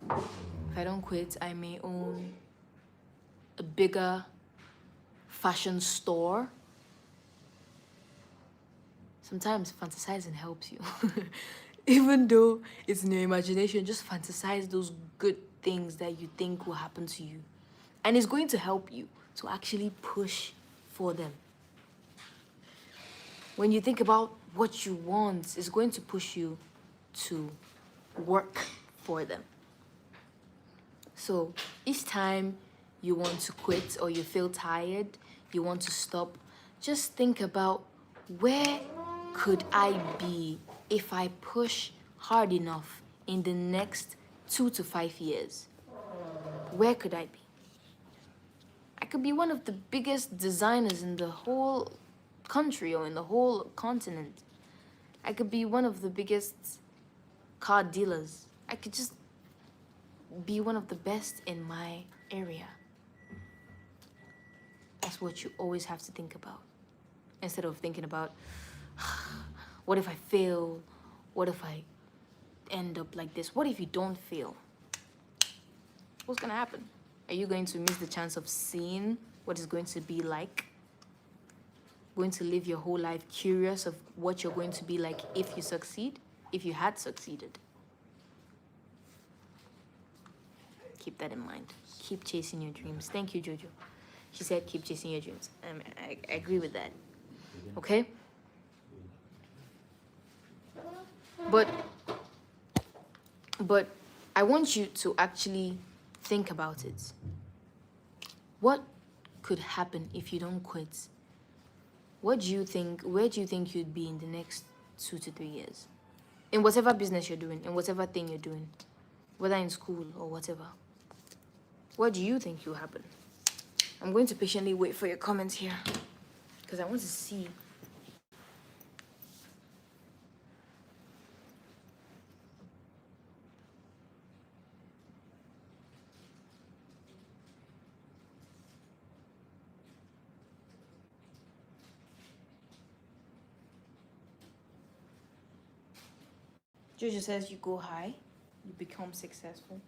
If I don't quit, I may own a bigger fashion store. Sometimes fantasizing helps you. Even though it's in your imagination, just fantasize those good things that you think will happen to you. And it's going to help you to actually push for them. When you think about what you want, it's going to push you to work for them. So each time you want to quit or you feel tired, you want to stop, just think about, where could I be if I push hard enough in the next 2 to 5 years? Where could I be? I could be one of the biggest designers in the whole country or in the whole continent. I could be one of the biggest car dealers. I could just be one of the best in my area. That's what you always have to think about. Instead of thinking about, what if I fail? What if I end up like this? What if you don't fail? What's gonna happen? Are you going to miss the chance of seeing what it's going to be like? Going to live your whole life curious of what you're going to be like if you succeed, if you had succeeded? Keep that in mind. Keep chasing your dreams. Thank you, Jojo. She said keep chasing your dreams. I agree with that. Okay? But I want you to actually think about it. What could happen if you don't quit? What do you think? Where do you think you'd be in the next 2 to 3 years? In whatever business you're doing, in whatever thing you're doing, whether in school or whatever. What do you think will happen? I'm going to patiently wait for your comments here, because I want to see. Jojo says you go high, you become successful.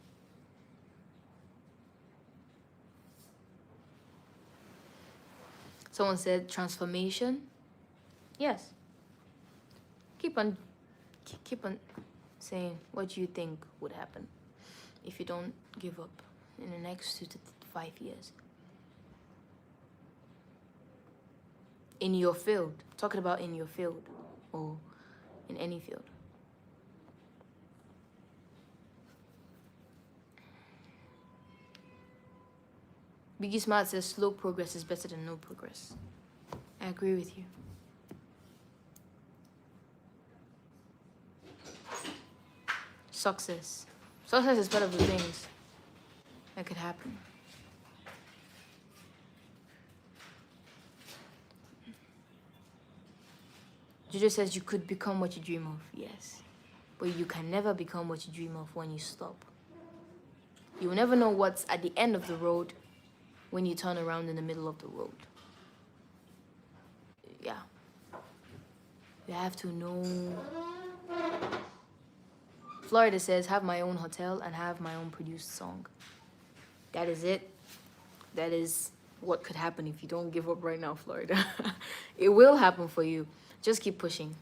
Someone said transformation. Yes. Keep on saying what you think would happen if you don't give up in the next 2 to 5 years. In your field, talking about in your field or in any field. Biggie Smart says slow progress is better than no progress. I agree with you. Success. Success is part of the things that could happen. Jojo says you could become what you dream of. Yes. But you can never become what you dream of when you stop. You will never know what's at the end of the road when you turn around in the middle of the road. Yeah. You have to know. Florida says, have my own hotel and have my own produced song. That is it. That is what could happen if you don't give up right now, Florida. It will happen for you. Just keep pushing.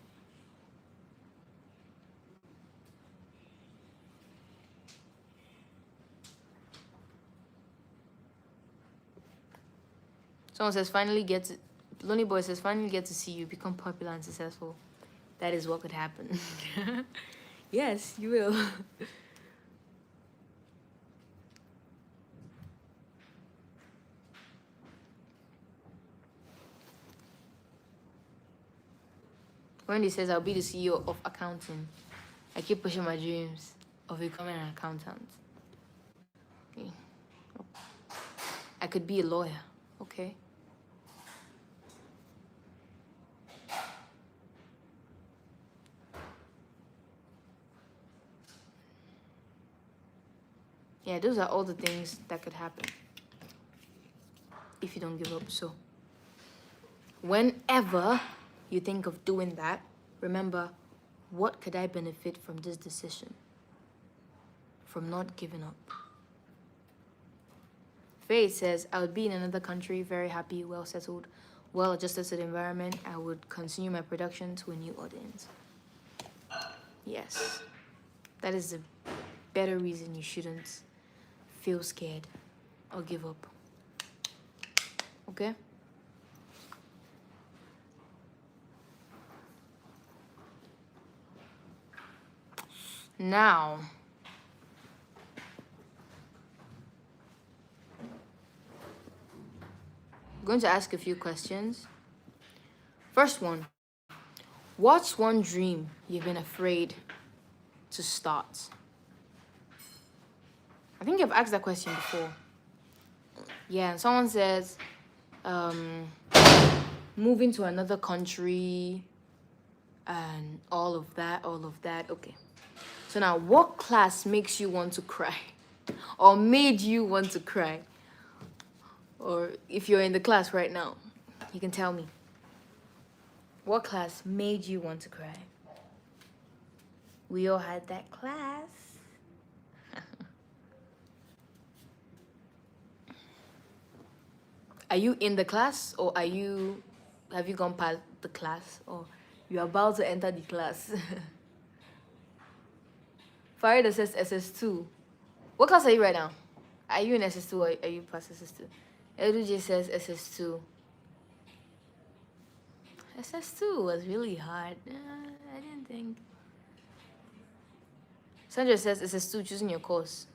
Someone says, Lonely Boy says, finally get to see you become popular and successful. That is what could happen. Yes, you will. Wendy says, I'll be the CEO of accounting. I keep pushing my dreams of becoming an accountant. Okay. I could be a lawyer. Okay. Yeah, those are all the things that could happen if you don't give up. So whenever you think of doing that, remember, what could I benefit from this decision? From not giving up. Faith says, I would be in another country, very happy, well settled, well adjusted to the environment. I would continue my production to a new audience. Yes, that is the better reason you shouldn't feel scared or give up. Okay? Now, I'm going to ask a few questions. First one, what's one dream you've been afraid to start? I think I've asked that question before. Yeah, and someone says, moving to another country and all of that. Okay. So now, what class makes you want to cry? Or made you want to cry? Or if you're in the class right now, you can tell me. What class made you want to cry? We all had that class. Are you in the class, or have you gone past the class, or you're about to enter the class? Farida says SS2. What class are you right now? Are you in SS2 or are you past SS2? LJ says SS2. SS2 was really hard. I didn't think. Sandra says SS2, choosing your course.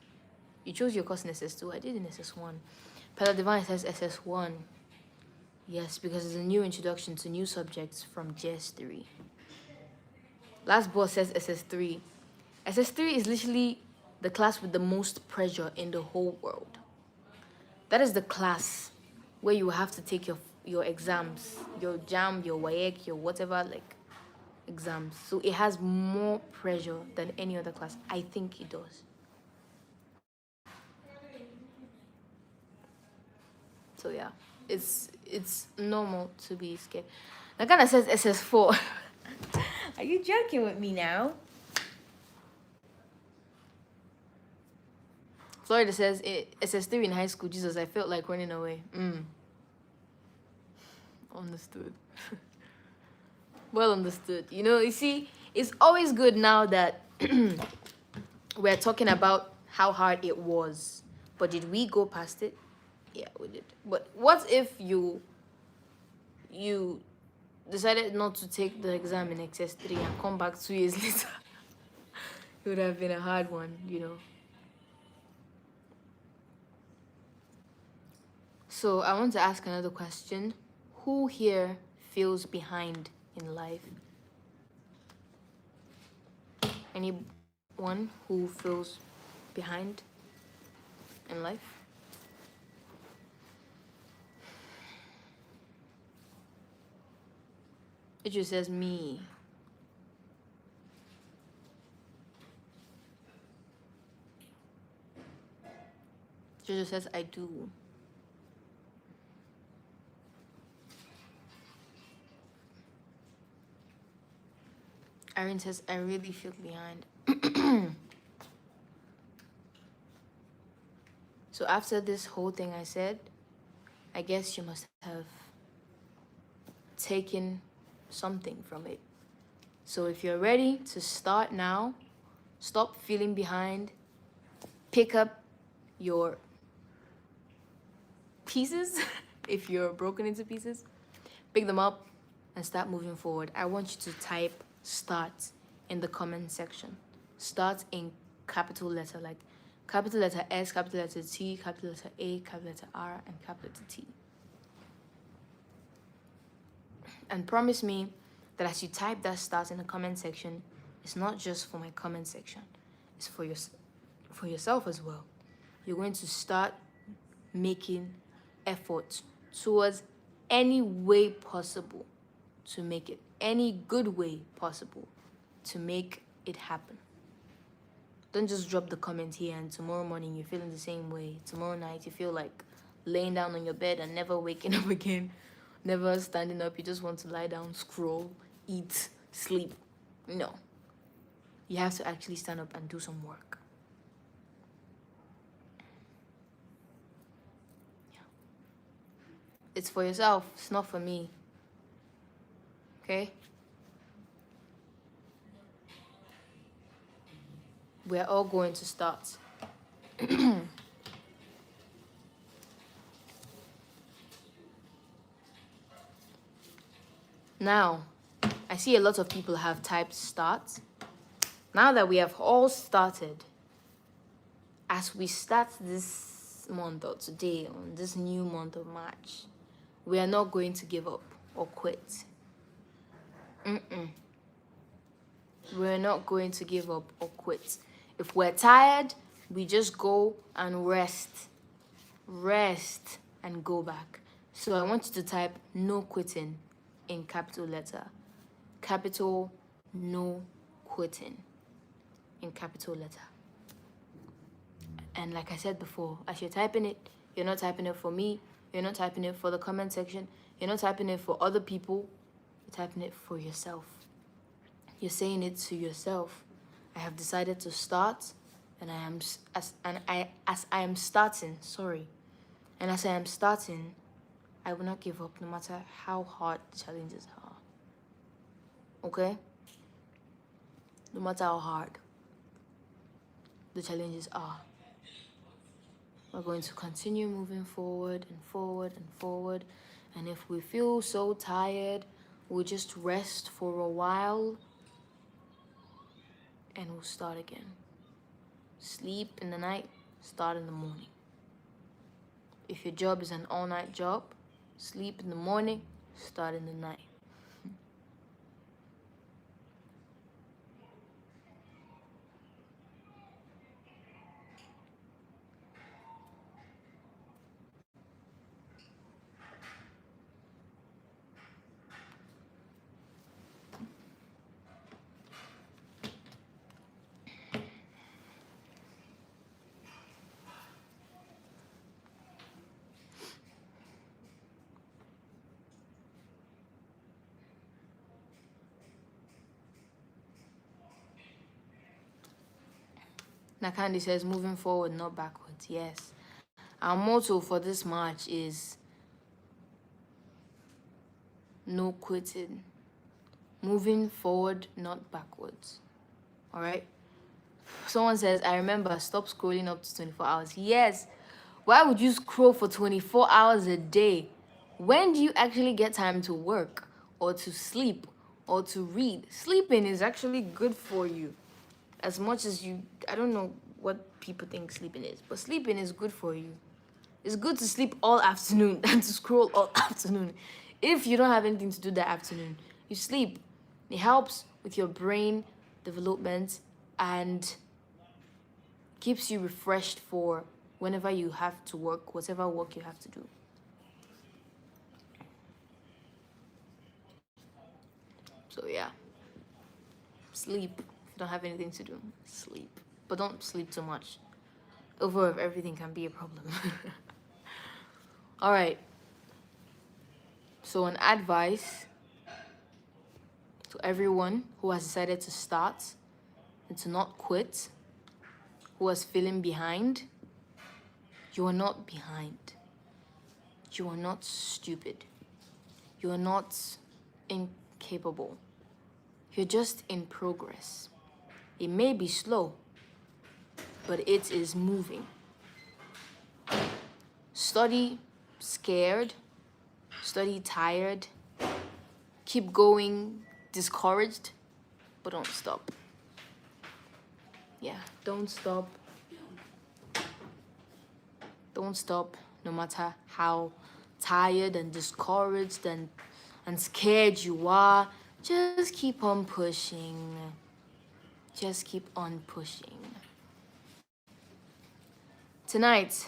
You chose your course in SS2. I did in SS1. Pella Divine says SS1. Yes, because it's a new introduction to new subjects from JS3. Last boss says SS3. SS3 is literally the class with the most pressure in the whole world. That is the class where you have to take your exams, your JAM, your WAEC, your whatever, like, exams. So it has more pressure than any other class. I think it does. So yeah, it's normal to be scared. Nakana says SS4. Are you joking with me now? Florida says SS3 in high school. Jesus, I felt like running away. Understood. Well understood. You know, you see, it's always good now that we're talking about how hard it was. But did we go past it? Yeah, we did. But what if you decided not to take the exam in XS3 and come back 2 years later? It would have been a hard one, you know. So I want to ask another question. Who here feels behind in life? Anyone who feels behind in life? It just says me. It just says I do. Erin says I really feel behind. So after this whole thing I said, I guess you must have taken something from it. So if you're ready to start now, stop feeling behind, pick up your pieces, if you're broken into pieces, pick them up and start moving forward. I want you to type start in the comment section. Start in capital letter, like capital letter S, capital letter T, capital letter A, capital letter R, and capital letter T. And promise me that as you type that start in the comment section, it's not just for my comment section, it's for yourself as well. You're going to start making efforts towards any way possible to make it, any good way possible to make it happen. Don't just drop the comment here and tomorrow morning you're feeling the same way. Tomorrow night you feel like laying down on your bed and never waking up again, never standing up. You just want to lie down, scroll, eat, sleep. No. You have to actually stand up and do some work. Yeah. It's for yourself. It's not for me. Okay? We're all going to start. Now, I see a lot of people have typed start. Now that we have all started, as we start this month or today, on this new month of March, we are not going to give up or quit. We're not going to give up or quit. If we're tired, we just go and rest. Rest and go back. So I want you to type no quitting in capital letter. Capital no quitting in capital letter. And like I said before, as you're typing it, you're not typing it for me, you're not typing it for the comment section, you're not typing it for other people, you're typing it for yourself. You're saying it to yourself. I have decided to start, and as I am starting, I will not give up no matter how hard the challenges are. Okay? No matter how hard the challenges are. We're going to continue moving forward and forward and forward. And if we feel so tired, we'll just rest for a while and we'll start again. Sleep in the night, start in the morning. If your job is an all-night job, sleep in the morning, start in the night. Nakandi says, moving forward, not backwards. Yes. Our motto for this March is no quitting. Moving forward, not backwards. All right? Someone says, I remember, stop scrolling up to 24 hours. Yes. Why would you scroll for 24 hours a day? When do you actually get time to work or to sleep or to read? Sleeping is actually good for you. As much as I don't know what people think sleeping is, but sleeping is good for you. It's good to sleep all afternoon than to scroll all afternoon. If you don't have anything to do that afternoon, you sleep. It helps with your brain development and keeps you refreshed for whenever you have to work, whatever work you have to do. So yeah, sleep. If you don't have anything to do, sleep. But don't sleep too much. Over of everything can be a problem. All right. So an advice to everyone who has decided to start and to not quit, who was feeling behind, you are not behind. You are not stupid. You are not incapable. You're just in progress. It may be slow, but it is moving. Study scared, study tired, keep going discouraged, but don't stop. Yeah, don't stop. Don't stop, no matter how tired and discouraged and scared you are. Just keep on pushing. Just keep on pushing. Tonight,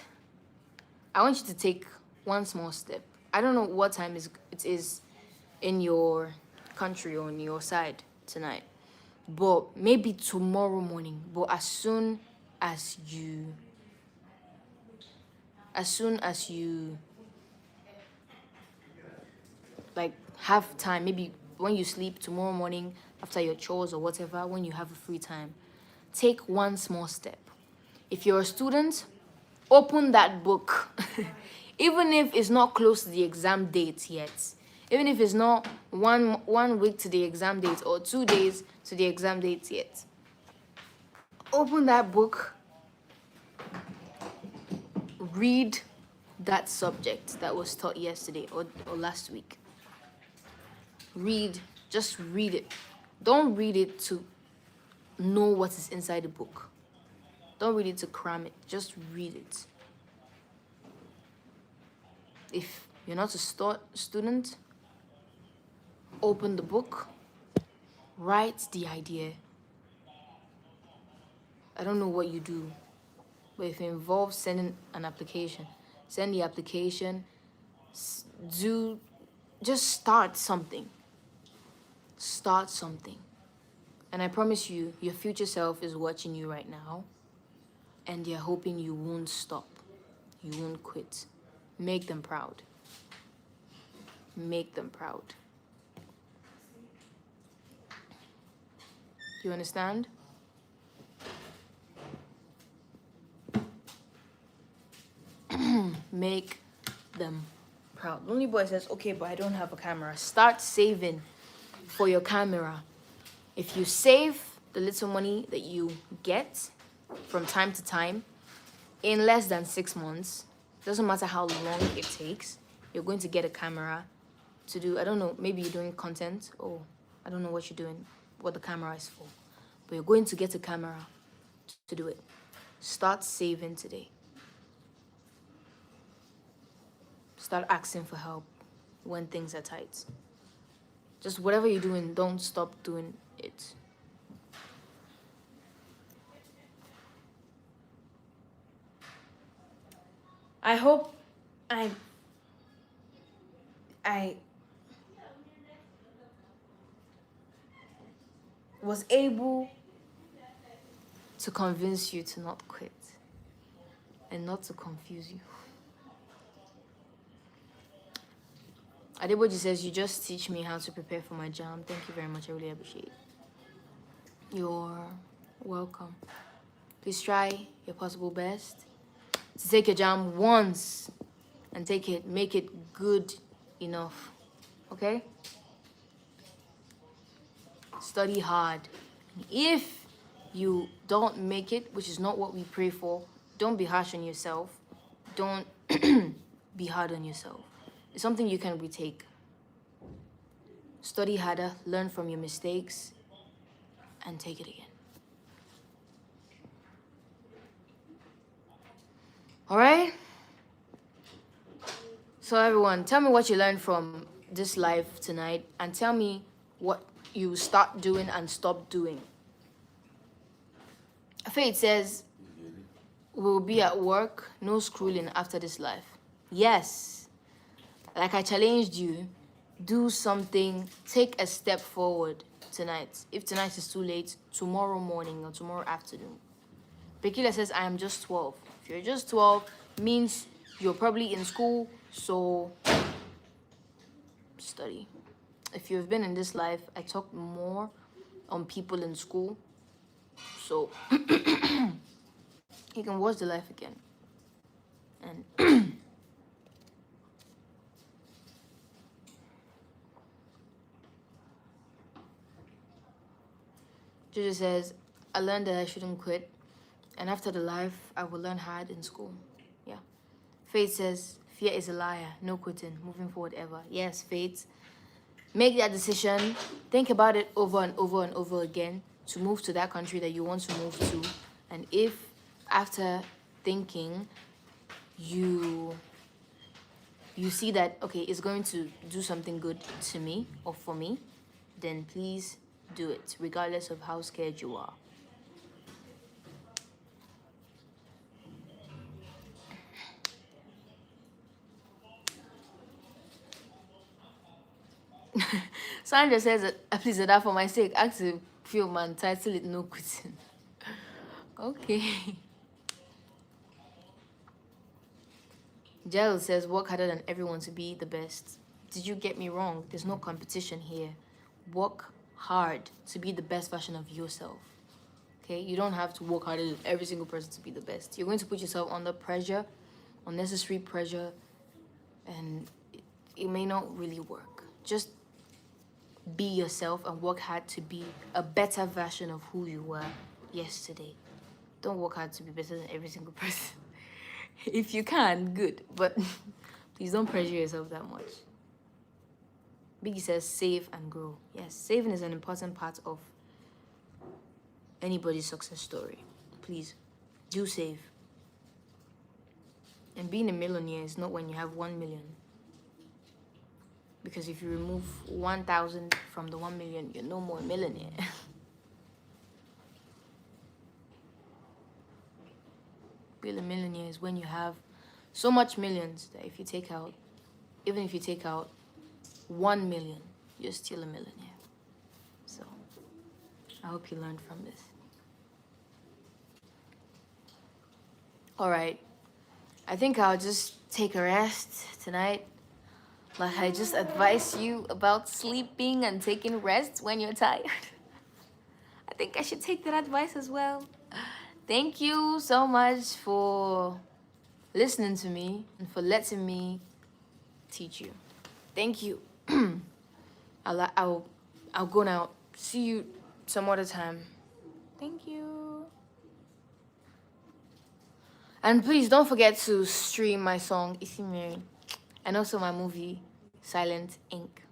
I want you to take one small step. I don't know what time it is in your country or on your side tonight, but maybe tomorrow morning. But as soon as you like have time, maybe when you sleep tomorrow morning after your chores or whatever, when you have a free time, take one small step. If you're a student, open that book. Even if it's not close to the exam date yet, even if it's not one week to the exam date or 2 days to the exam date yet, open that book, read that subject that was taught yesterday or last week. Just read it. Don't read it to know what is inside the book. Don't read it to cram it. Just read it. If you're not a student, open the book, write the idea. I don't know what you do, but if it involves sending an application, send the application. Just start something. Start something. And I promise you, your future self is watching you right now, and they're hoping you won't stop. You won't quit. Make them proud. Make them proud. You understand? Make them proud. Lonely boy says, okay, but I don't have a camera. Start saving for your camera. If you save the little money that you get from time to time in less than 6 months, doesn't matter how long it takes, you're going to get a camera to do, I don't know, maybe you're doing content, or I don't know what you're doing, what the camera is for, but you're going to get a camera to do it. Start saving today. Start asking for help when things are tight. Just whatever you're doing, don't stop doing it. I hope I was able to convince you to not quit and not to confuse you. Adeboji says, you just teach me how to prepare for my jam. Thank you very much. I really appreciate it. You're welcome. Please try your possible best to take your jam once and make it good enough. Okay? Study hard. If you don't make it, which is not what we pray for, don't be harsh on yourself. Don't be hard on yourself. It's something you can retake. Study harder, learn from your mistakes, and take it again. All right? So everyone, tell me what you learned from this live tonight, and tell me what you start doing and stop doing. Faith says, we'll be at work, no schooling after this life. Yes. Like I challenged you, do something, take a step forward tonight. If tonight is too late, tomorrow morning or tomorrow afternoon. Bekila says, I am just 12. If you're just 12, means you're probably in school, so study. If you've been in this life, I talk more on people in school, so you can watch the life again. And Jojo says, I learned that I shouldn't quit, and after the life, I will learn hard in school. Yeah. Faith says, fear is a liar, no quitting, moving forward ever. Yes, Faith. Make that decision, think about it over and over and over again to move to that country that you want to move to. And if after thinking, you see that, okay, it's going to do something good to me or for me, then please do it, regardless of how scared you are. Sandra says, please, that for my sake, ask a few man, title it no quitting. Okay. Jel says, work harder than everyone to be the best. Did you get me wrong? There's no competition here. Work hard to be the best version of yourself. Okay? You don't have to work harder than every single person to be the best. You're going to put yourself under pressure, unnecessary pressure, and it may not really work. Just be yourself and work hard to be a better version of who you were yesterday. Don't work hard to be better than every single person. If you can, good, but please don't pressure yourself that much. Biggie says save and grow. Yes, saving is an important part of anybody's success story. Please do save. And being a millionaire is not when you have 1 million. Because if you remove 1,000 from the 1 million, you're no more a millionaire. Being a millionaire is when you have so much millions that if you take out, even if you take out 1 million, you're still a millionaire. So I hope you learned from this. All right. I think I'll just take a rest tonight. Like I just advise you about sleeping and taking rest when you're tired. I think I should take that advice as well. Thank you so much for listening to me and for letting me teach you. Thank you. I'll go now. See you some other time. Thank you. And please don't forget to stream my song Isi Mary and also my movie Silent Ink.